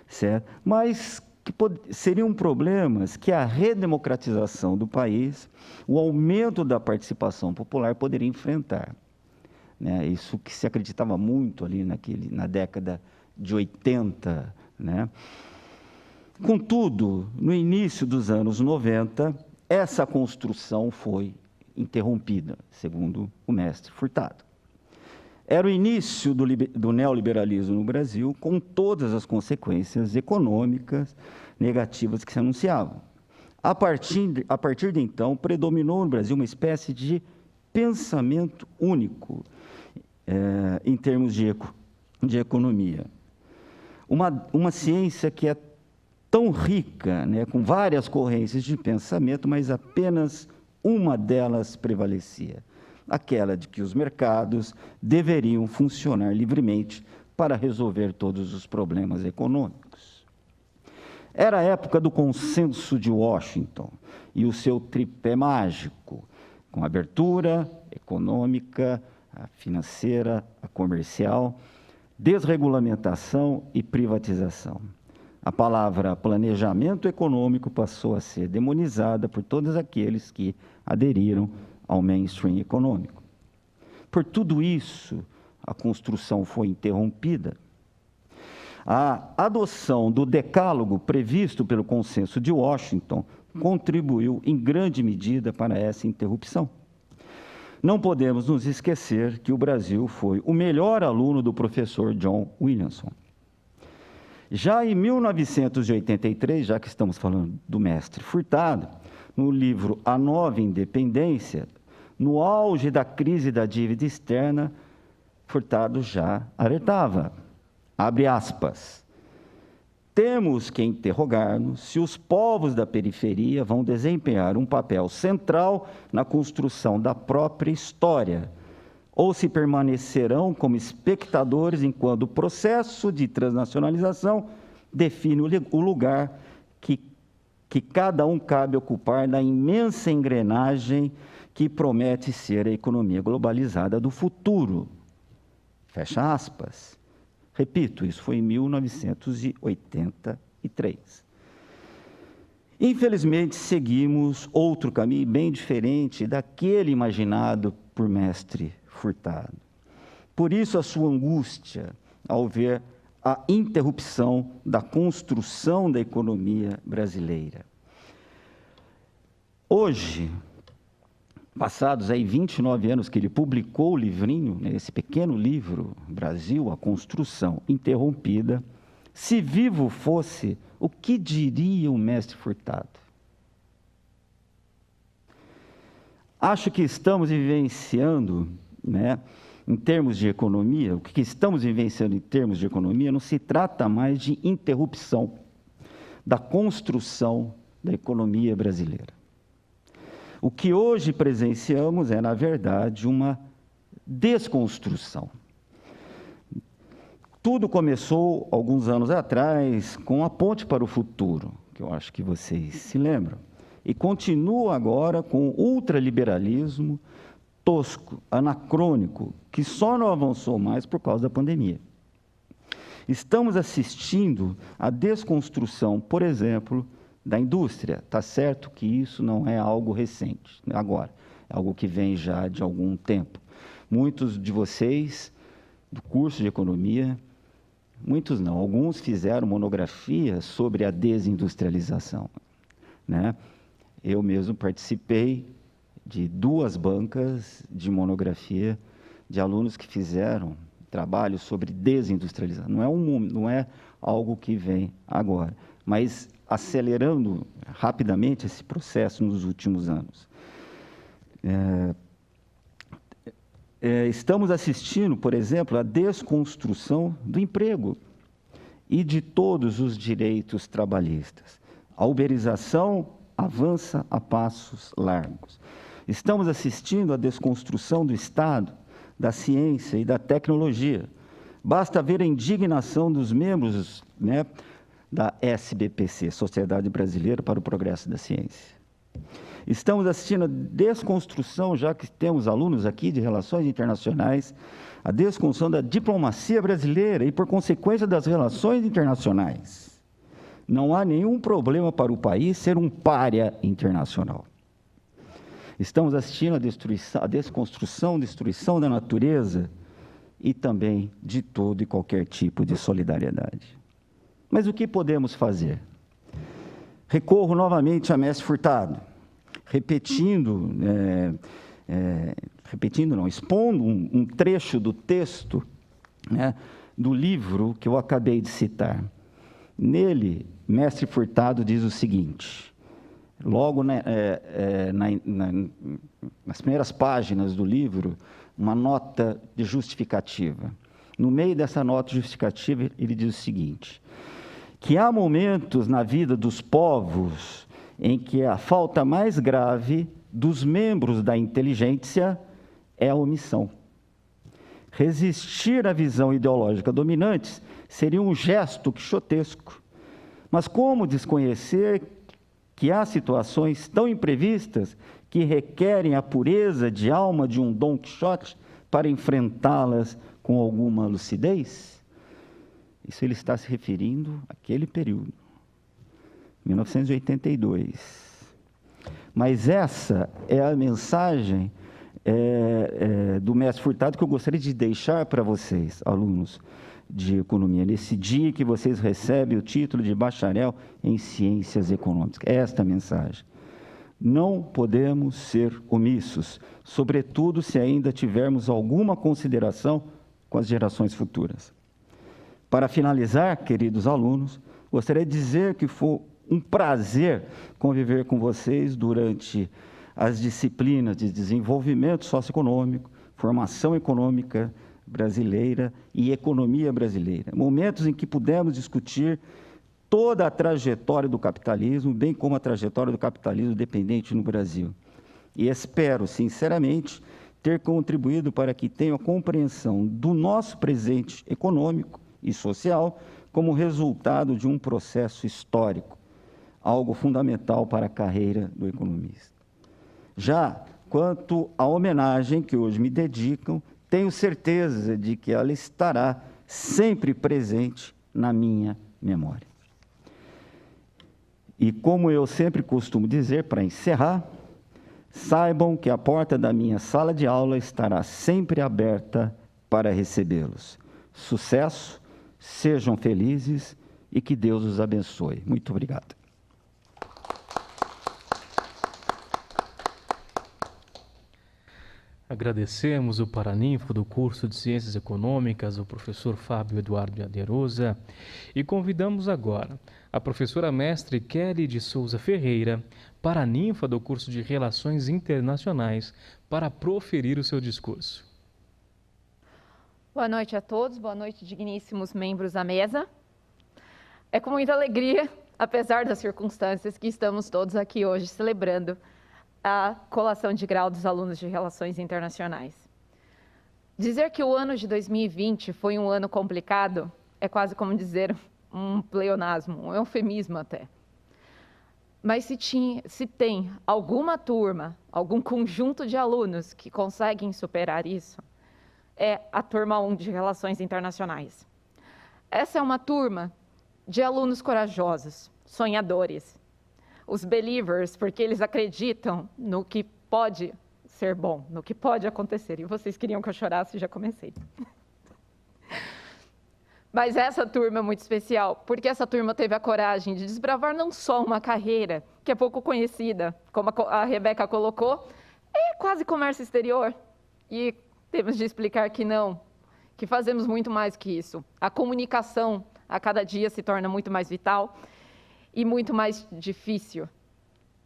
certo? Mas que seriam problemas que a redemocratização do país, o aumento da participação popular poderia enfrentar, né? Isso que se acreditava muito ali na década de 80, né? Contudo, no início dos anos 90, essa construção foi interrompida, segundo o mestre Furtado. Era o início do neoliberalismo no Brasil, com todas as consequências econômicas negativas que se anunciavam. A partir de então, predominou no Brasil uma espécie de pensamento único em termos de economia. Uma ciência que é tão rica, né, com várias correntes de pensamento, mas apenas uma delas prevalecia, aquela de que os mercados deveriam funcionar livremente para resolver todos os problemas econômicos. Era a época do consenso de Washington e o seu tripé mágico, com a abertura econômica, a financeira, a comercial, desregulamentação e privatização. A palavra planejamento econômico passou a ser demonizada por todos aqueles que aderiram ao mainstream econômico. Por tudo isso, a construção foi interrompida. A adoção do decálogo previsto pelo Consenso de Washington contribuiu em grande medida para essa interrupção. Não podemos nos esquecer que o Brasil foi o melhor aluno do professor John Williamson. Já em 1983, já que estamos falando do mestre Furtado, no livro A Nova Independência, no auge da crise da dívida externa, Furtado já alertava, abre aspas, temos que interrogar-nos se os povos da periferia vão desempenhar um papel central na construção da própria história, ou se permanecerão como espectadores enquanto o processo de transnacionalização define o lugar que cada um cabe ocupar na imensa engrenagem que promete ser a economia globalizada do futuro. Fecha aspas. Repito, isso foi em 1983. Infelizmente, seguimos outro caminho bem diferente daquele imaginado por mestre Furtado. Por isso, a sua angústia ao ver a interrupção da construção da economia brasileira. Hoje, passados aí 29 anos que ele publicou o livrinho, né, esse pequeno livro, Brasil, a Construção Interrompida, se vivo fosse, o que diria o mestre Furtado? Acho que estamos vivenciando, né, em termos de economia, o que estamos vivenciando em termos de economia não se trata mais de interrupção da construção da economia brasileira. O que hoje presenciamos é, na verdade, uma desconstrução. Tudo começou, alguns anos atrás, com a Ponte para o Futuro, que eu acho que vocês se lembram, e continua agora com o ultraliberalismo tosco, anacrônico, que só não avançou mais por causa da pandemia. Estamos assistindo à desconstrução, por exemplo, da indústria. Está certo que isso não é algo recente, agora, é algo que vem já de algum tempo. Muitos de vocês, do curso de economia, muitos não, alguns fizeram monografia sobre a desindustrialização, né? Eu mesmo participei de 2 bancas de monografia de alunos que fizeram trabalho sobre desindustrialização. Não é algo que vem agora, mas acelerando rapidamente esse processo nos últimos anos. Estamos assistindo, por exemplo, à desconstrução do emprego e de todos os direitos trabalhistas. A uberização avança a passos largos. Estamos assistindo à desconstrução do Estado, da ciência e da tecnologia. Basta ver a indignação dos membros, né, da SBPC, Sociedade Brasileira para o Progresso da Ciência. Estamos assistindo à desconstrução, já que temos alunos aqui de Relações Internacionais, a desconstrução da diplomacia brasileira e, por consequência, das relações internacionais. Não há nenhum problema para o país ser um pária internacional. Estamos assistindo à desconstrução, destruição da natureza e também de todo e qualquer tipo de solidariedade. Mas o que podemos fazer? Recorro novamente a mestre Furtado, expondo um trecho do texto, né, do livro que eu acabei de citar. Nele, mestre Furtado diz o seguinte, logo nas primeiras páginas do livro, uma nota de justificativa. No meio dessa nota justificativa, ele diz o seguinte, que há momentos na vida dos povos em que a falta mais grave dos membros da inteligência é a omissão. Resistir à visão ideológica dominante seria um gesto quixotesco. Mas como desconhecer que há situações tão imprevistas que requerem a pureza de alma de um Dom Quixote para enfrentá-las com alguma lucidez? Isso ele está se referindo àquele período, 1982. Mas essa é a mensagem do mestre Furtado que eu gostaria de deixar para vocês, alunos de economia, nesse dia que vocês recebem o título de bacharel em ciências econômicas. É esta a mensagem. Não podemos ser omissos, sobretudo se ainda tivermos alguma consideração com as gerações futuras. Para finalizar, queridos alunos, gostaria de dizer que foi um prazer conviver com vocês durante as disciplinas de desenvolvimento socioeconômico, formação econômica brasileira e economia brasileira. Momentos em que pudemos discutir toda a trajetória do capitalismo, bem como a trajetória do capitalismo dependente no Brasil. E espero, sinceramente, ter contribuído para que tenham a compreensão do nosso presente econômico e social como resultado de um processo histórico, algo fundamental para a carreira do economista. Já quanto à homenagem que hoje me dedicam, tenho certeza de que ela estará sempre presente na minha memória. E como eu sempre costumo dizer, para encerrar, saibam que a porta da minha sala de aula estará sempre aberta para recebê-los. Sucesso, sejam felizes e que Deus os abençoe. Muito obrigado. Agradecemos o paraninfo do curso de Ciências Econômicas, o professor Fábio Eduardo de Aderosa, e convidamos agora a professora mestre Kelly de Souza Ferreira, paraninfa do curso de Relações Internacionais, para proferir o seu discurso. Boa noite a todos, boa noite, digníssimos membros da mesa. É com muita alegria, apesar das circunstâncias, que estamos todos aqui hoje celebrando a colação de grau dos alunos de Relações Internacionais. Dizer que o ano de 2020 foi um ano complicado é quase como dizer um pleonasmo, um eufemismo até. Mas se tem alguma turma, algum conjunto de alunos que conseguem superar isso, é a turma 1 de Relações Internacionais. Essa é uma turma de alunos corajosos, sonhadores, os believers, porque eles acreditam no que pode ser bom, no que pode acontecer. E vocês queriam que eu chorasse, já comecei. Mas essa turma é muito especial, porque essa turma teve a coragem de desbravar não só uma carreira, que é pouco conhecida, como a Rebeca colocou, é quase comércio exterior. E temos de explicar que não, que fazemos muito mais que isso. A comunicação, a cada dia, se torna muito mais vital e muito mais difícil.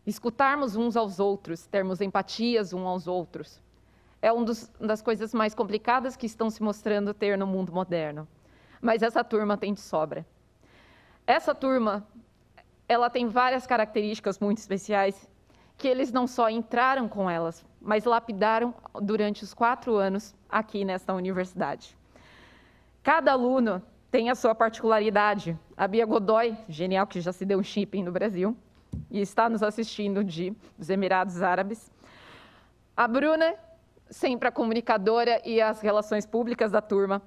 Escutarmos uns aos outros, termos empatias uns aos outros, é uma das coisas mais complicadas que estão se mostrando ter no mundo moderno. Mas essa turma tem de sobra. Essa turma, ela tem várias características muito especiais, que eles não só entraram com elas, mas lapidaram durante os 4 anos aqui nesta universidade. Cada aluno tem a sua particularidade. A Bia Godoy, genial, que já se deu um shipping no Brasil, e está nos assistindo dos Emirados Árabes. A Bruna, sempre a comunicadora e as relações públicas da turma.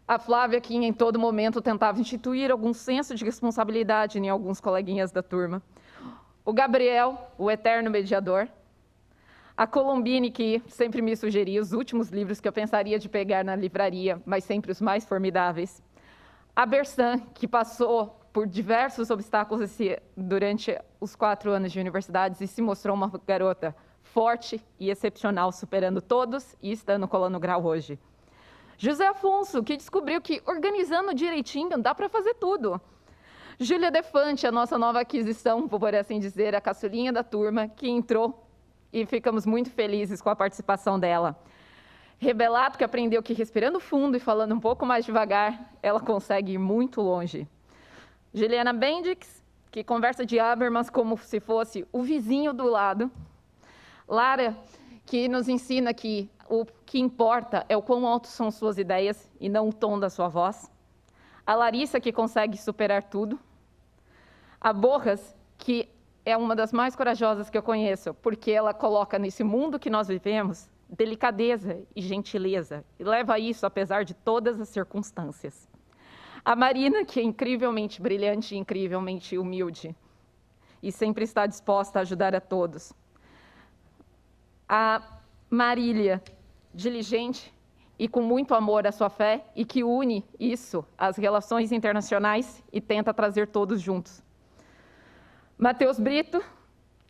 A Flávia, que em todo momento tentava instituir algum senso de responsabilidade em alguns coleguinhas da turma. O Gabriel, o eterno mediador. A Colombine, que sempre me sugeria os últimos livros que eu pensaria de pegar na livraria, mas sempre os mais formidáveis. A Bersan, que passou por diversos obstáculos durante os 4 anos de universidade e se mostrou uma garota forte e excepcional, superando todos e estando colando grau hoje. José Afonso, que descobriu que organizando direitinho dá para fazer tudo. Júlia Defante, a nossa nova aquisição, por assim dizer, a caçulinha da turma, que entrou e ficamos muito felizes com a participação dela. Rebelato, que aprendeu que respirando fundo e falando um pouco mais devagar, ela consegue ir muito longe. Juliana Bendix, que conversa de Habermas como se fosse o vizinho do lado. Lara, que nos ensina que o que importa é o quão altos são suas ideias e não o tom da sua voz. A Larissa, que consegue superar tudo. A Borras, que é uma das mais corajosas que eu conheço, porque ela coloca nesse mundo que nós vivemos delicadeza e gentileza, e leva isso apesar de todas as circunstâncias. A Marina, que é incrivelmente brilhante e incrivelmente humilde, e sempre está disposta a ajudar a todos. A Marília, diligente e com muito amor à sua fé, e que une isso às relações internacionais e tenta trazer todos juntos. Matheus Brito,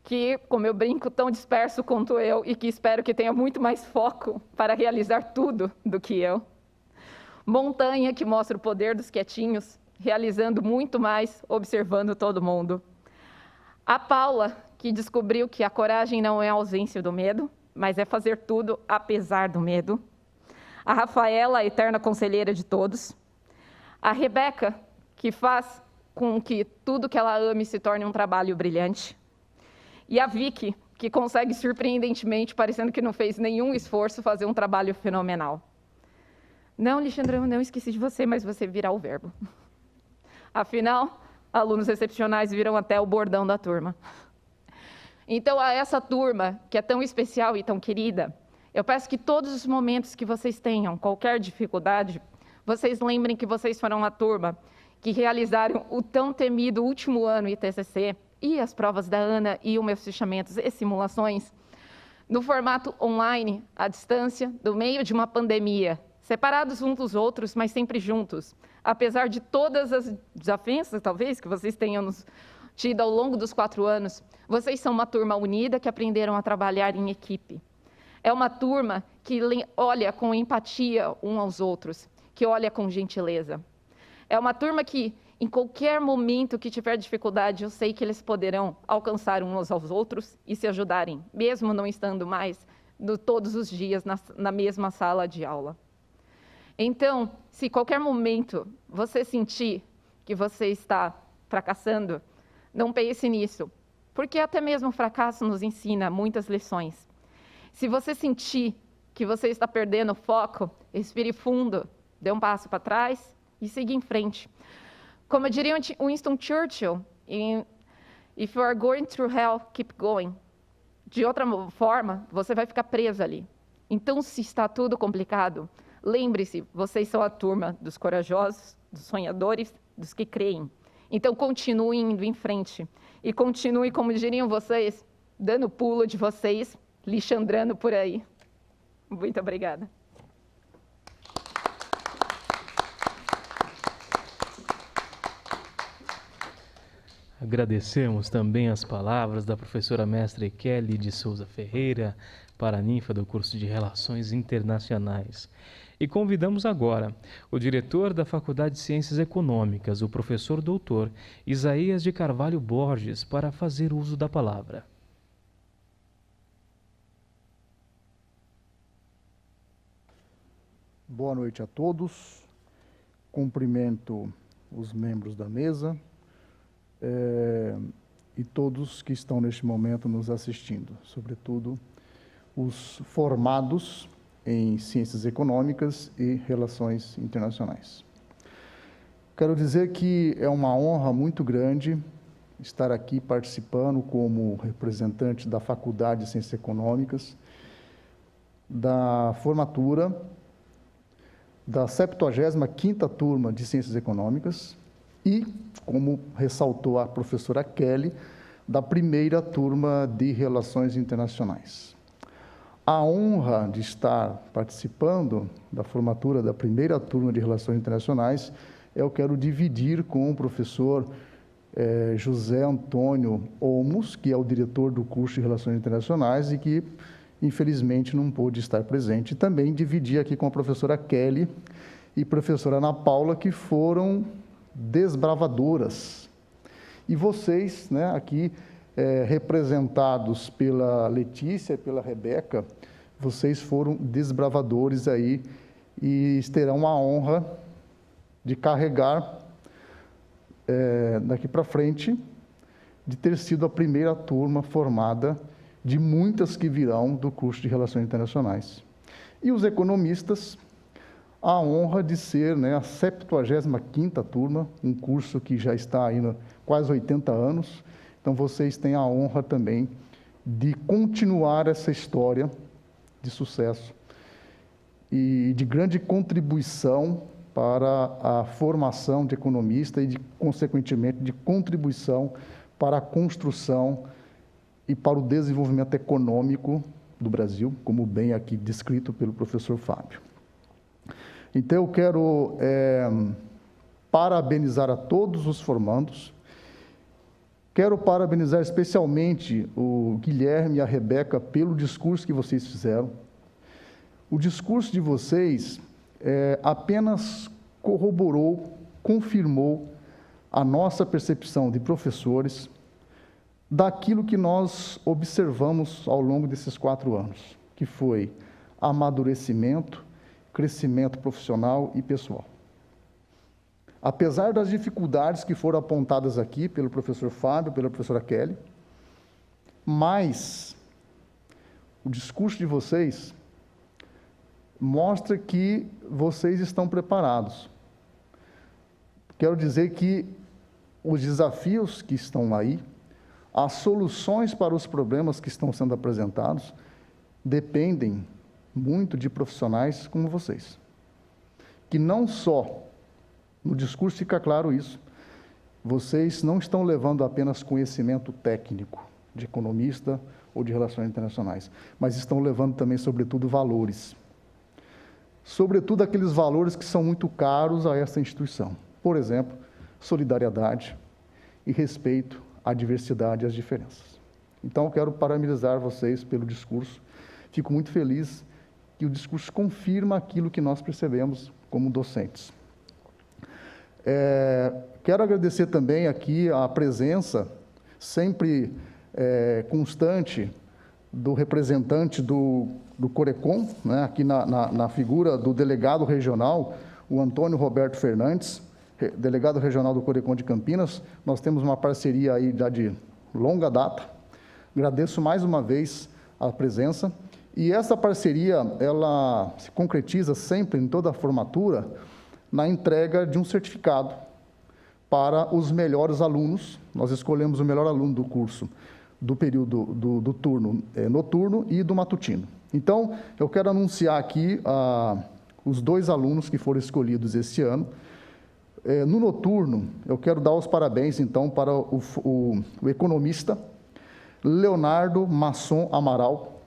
que, como eu brinco, tão disperso quanto eu e que espero que tenha muito mais foco para realizar tudo do que eu. Montanha, que mostra o poder dos quietinhos, realizando muito mais, observando todo mundo. A Paula, que descobriu que a coragem não é a ausência do medo, mas é fazer tudo apesar do medo. A Rafaela, a eterna conselheira de todos. A Rebeca, que faz com que tudo que ela ame se torne um trabalho brilhante. E a Vicky, que consegue surpreendentemente, parecendo que não fez nenhum esforço, fazer um trabalho fenomenal. Não, Alexandre, eu não esqueci de você, mas você virá o verbo. Afinal, alunos excepcionais viram até o bordão da turma. Então, a essa turma, que é tão especial e tão querida, eu peço que todos os momentos que vocês tenham qualquer dificuldade, vocês lembrem que vocês foram a turma que realizaram o tão temido último ano ITCC e as provas da ANA e os meus fichamentos e simulações no formato online, à distância, no meio de uma pandemia, separados uns dos outros, mas sempre juntos. Apesar de todas as desavenças, talvez, que vocês tenham tido ao longo dos 4 anos, vocês são uma turma unida que aprenderam a trabalhar em equipe. É uma turma que olha com empatia uns aos outros, que olha com gentileza. É uma turma que, em qualquer momento que tiver dificuldade, eu sei que eles poderão alcançar uns aos outros e se ajudarem, mesmo não estando mais todos os dias na mesma sala de aula. Então, se qualquer momento você sentir que você está fracassando, não pense nisso, porque até mesmo o fracasso nos ensina muitas lições. Se você sentir que você está perdendo o foco, respire fundo, dê um passo para trás e siga em frente. Como diria Winston Churchill, if you are going through hell, keep going. De outra forma, você vai ficar preso ali. Então, se está tudo complicado, lembre-se, vocês são a turma dos corajosos, dos sonhadores, dos que creem. Então, continue indo em frente. E continue, como diriam vocês, dando pulo de vocês, lixandrando por aí. Muito obrigada. Agradecemos também as palavras da professora mestre Kelly de Souza Ferreira, paraninfa do curso de Relações Internacionais. E convidamos agora o diretor da Faculdade de Ciências Econômicas, o professor doutor Isaías de Carvalho Borges, para fazer uso da palavra. Boa noite a todos. Cumprimento os membros da mesa e todos que estão neste momento nos assistindo, sobretudo os formados em Ciências Econômicas e Relações Internacionais. Quero dizer que é uma honra muito grande estar aqui participando como representante da Faculdade de Ciências Econômicas, da formatura da 75ª turma de Ciências Econômicas e, como ressaltou a professora Kelly, da primeira turma de Relações Internacionais. A honra de estar participando da formatura da primeira turma de Relações Internacionais eu quero dividir com o professor José Antônio Olmos, que é o diretor do curso de Relações Internacionais e que, infelizmente, não pôde estar presente. E também dividir aqui com a professora Kelly e professora Ana Paula, que foram desbravadoras. E vocês, né, aqui representados pela Letícia e pela Rebeca, vocês foram desbravadores aí e terão a honra de carregar daqui para frente, de ter sido a primeira turma formada de muitas que virão do curso de Relações Internacionais. E os economistas, a honra de ser, né, a 75ª turma, um curso que já está aí quase 80 anos, então vocês têm a honra também de continuar essa história de sucesso e de grande contribuição para a formação de economista e, consequentemente, de contribuição para a construção e para o desenvolvimento econômico do Brasil, como bem aqui descrito pelo professor Fábio. Então, eu quero parabenizar a todos os formandos. Quero parabenizar especialmente o Guilherme e a Rebeca pelo discurso que vocês fizeram. O discurso de vocês apenas corroborou, confirmou a nossa percepção de professores daquilo que nós observamos ao longo desses 4 anos, que foi amadurecimento, crescimento profissional e pessoal. Apesar das dificuldades que foram apontadas aqui pelo professor Fábio, pela professora Kelly, mas o discurso de vocês mostra que vocês estão preparados. Quero dizer que os desafios que estão aí, as soluções para os problemas que estão sendo apresentados, dependem muito de profissionais como vocês. Que não só, no discurso fica claro isso, vocês não estão levando apenas conhecimento técnico de economista ou de relações internacionais, mas estão levando também, sobretudo, valores. Sobretudo aqueles valores que são muito caros a essa instituição. Por exemplo, solidariedade e respeito à diversidade e às diferenças. Então, eu quero parabenizar vocês pelo discurso. Fico muito feliz que o discurso confirma aquilo que nós percebemos como docentes. Quero agradecer também aqui a presença sempre constante do representante do Corecon, né, aqui na figura do delegado regional, o Antônio Roberto Fernandes, delegado regional do Corecon de Campinas. Nós temos uma parceria aí já de longa data. Agradeço mais uma vez a presença. E essa parceria, ela se concretiza sempre em toda a formatura na entrega de um certificado para os melhores alunos. Nós escolhemos o melhor aluno do curso do período do turno noturno e do matutino. Então, eu quero anunciar aqui os 2 alunos que foram escolhidos este ano. No noturno, eu quero dar os parabéns, então, para o economista Leonardo Masson Amaral,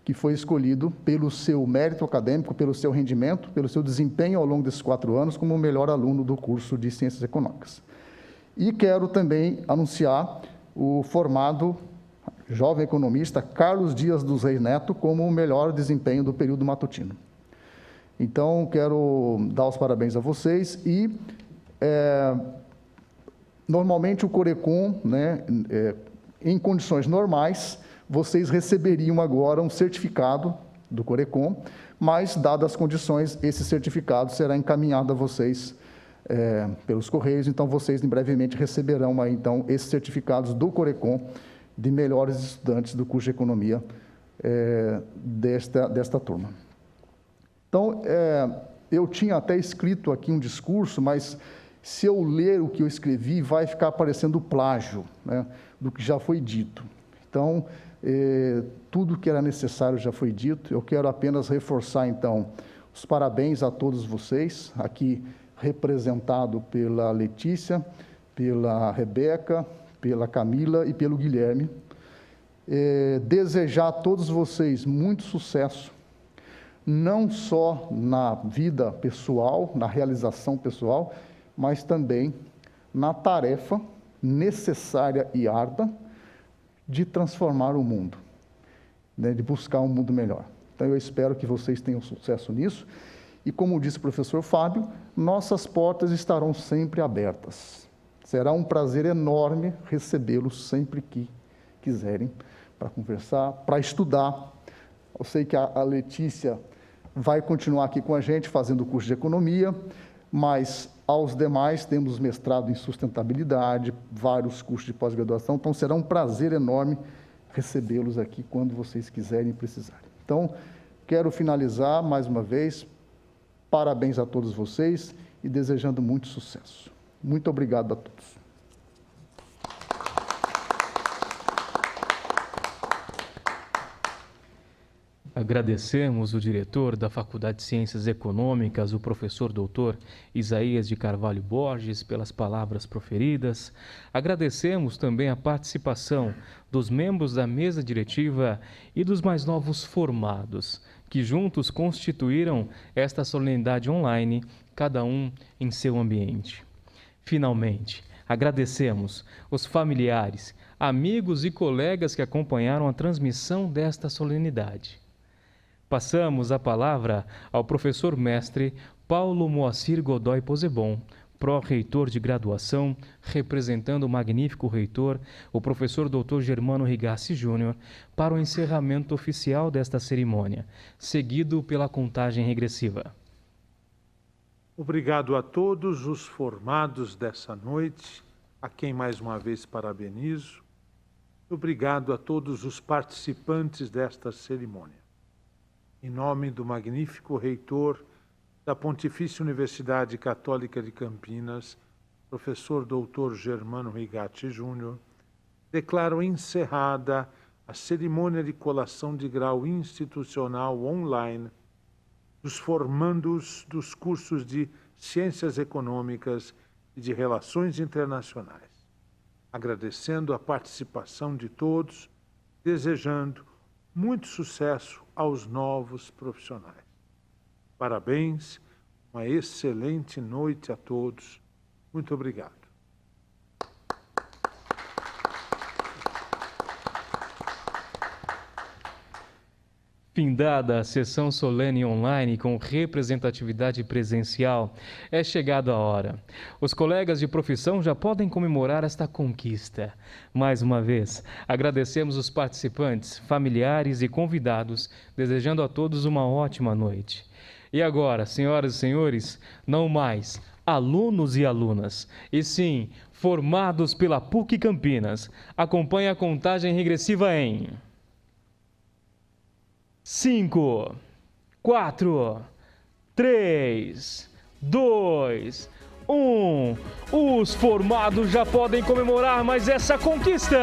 que foi escolhido pelo seu mérito acadêmico, pelo seu rendimento, pelo seu desempenho ao longo desses 4 anos, como o melhor aluno do curso de Ciências Econômicas. E quero também anunciar o formado jovem economista Carlos Dias dos Reis Neto como o melhor desempenho do período matutino. Então, quero dar os parabéns a vocês e, normalmente, o Corecon, né, em condições normais, vocês receberiam agora um certificado do Corecon, mas, dadas as condições, esse certificado será encaminhado a vocês pelos Correios, então vocês brevemente receberão aí, então, esses certificados do Corecon de melhores estudantes do curso de Economia desta turma. Então, eu tinha até escrito aqui um discurso, mas se eu ler o que eu escrevi, vai ficar parecendo plágio, né, do que já foi dito. Então, tudo que era necessário já foi dito. Eu quero apenas reforçar, então, os parabéns a todos vocês, aqui representado pela Letícia, pela Rebeca, pela Camila e pelo Guilherme. Desejar a todos vocês muito sucesso, não só na vida pessoal, na realização pessoal, mas também na tarefa necessária e árdua de transformar o mundo, né, de buscar um mundo melhor. Então, eu espero que vocês tenham sucesso nisso. E, como disse o professor Fábio, nossas portas estarão sempre abertas. Será um prazer enorme recebê-los sempre que quiserem, para conversar, para estudar. Eu sei que a Letícia vai continuar aqui com a gente, fazendo o curso de Economia, mas aos demais temos mestrado em sustentabilidade, vários cursos de pós-graduação, então será um prazer enorme recebê-los aqui quando vocês quiserem e precisarem. Então, quero finalizar mais uma vez, parabéns a todos vocês e desejando muito sucesso. Muito obrigado a todos. Agradecemos o diretor da Faculdade de Ciências Econômicas, o professor doutor Isaías de Carvalho Borges, pelas palavras proferidas. Agradecemos também a participação dos membros da mesa diretiva e dos mais novos formados, que juntos constituíram esta solenidade online, cada um em seu ambiente. Finalmente, agradecemos os familiares, amigos e colegas que acompanharam a transmissão desta solenidade. Passamos a palavra ao professor mestre Paulo Moacir Godoy Posebon, pró-reitor de graduação, representando o magnífico reitor, o professor Dr. Germano Rigassi Júnior, para o encerramento oficial desta cerimônia, seguido pela contagem regressiva. Obrigado a todos os formados dessa noite, a quem mais uma vez parabenizo. Obrigado a todos os participantes desta cerimônia. Em nome do magnífico reitor da Pontifícia Universidade Católica de Campinas, professor Dr. Germano Rigatti Júnior, declaro encerrada a cerimônia de colação de grau institucional online dos formandos dos cursos de Ciências Econômicas e de Relações Internacionais, agradecendo a participação de todos, desejando muito sucesso aos novos profissionais. Parabéns, uma excelente noite a todos. Muito obrigado. Findada a sessão solene online com representatividade presencial, é chegada a hora. Os colegas de profissão já podem comemorar esta conquista. Mais uma vez, agradecemos os participantes, familiares e convidados, desejando a todos uma ótima noite. E agora, senhoras e senhores, não mais alunos e alunas, e sim formados pela PUC Campinas. Acompanhe a contagem regressiva em 5, 4, 3, 2, 1. Os formados já podem comemorar mais essa conquista!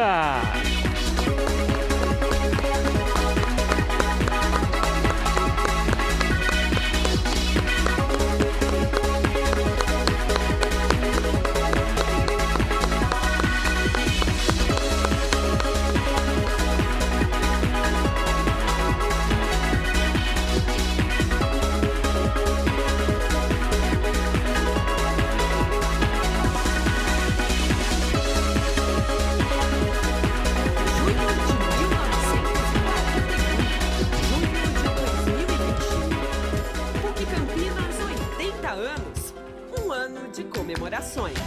PUC Campinas, 80 anos. Um ano de comemorações.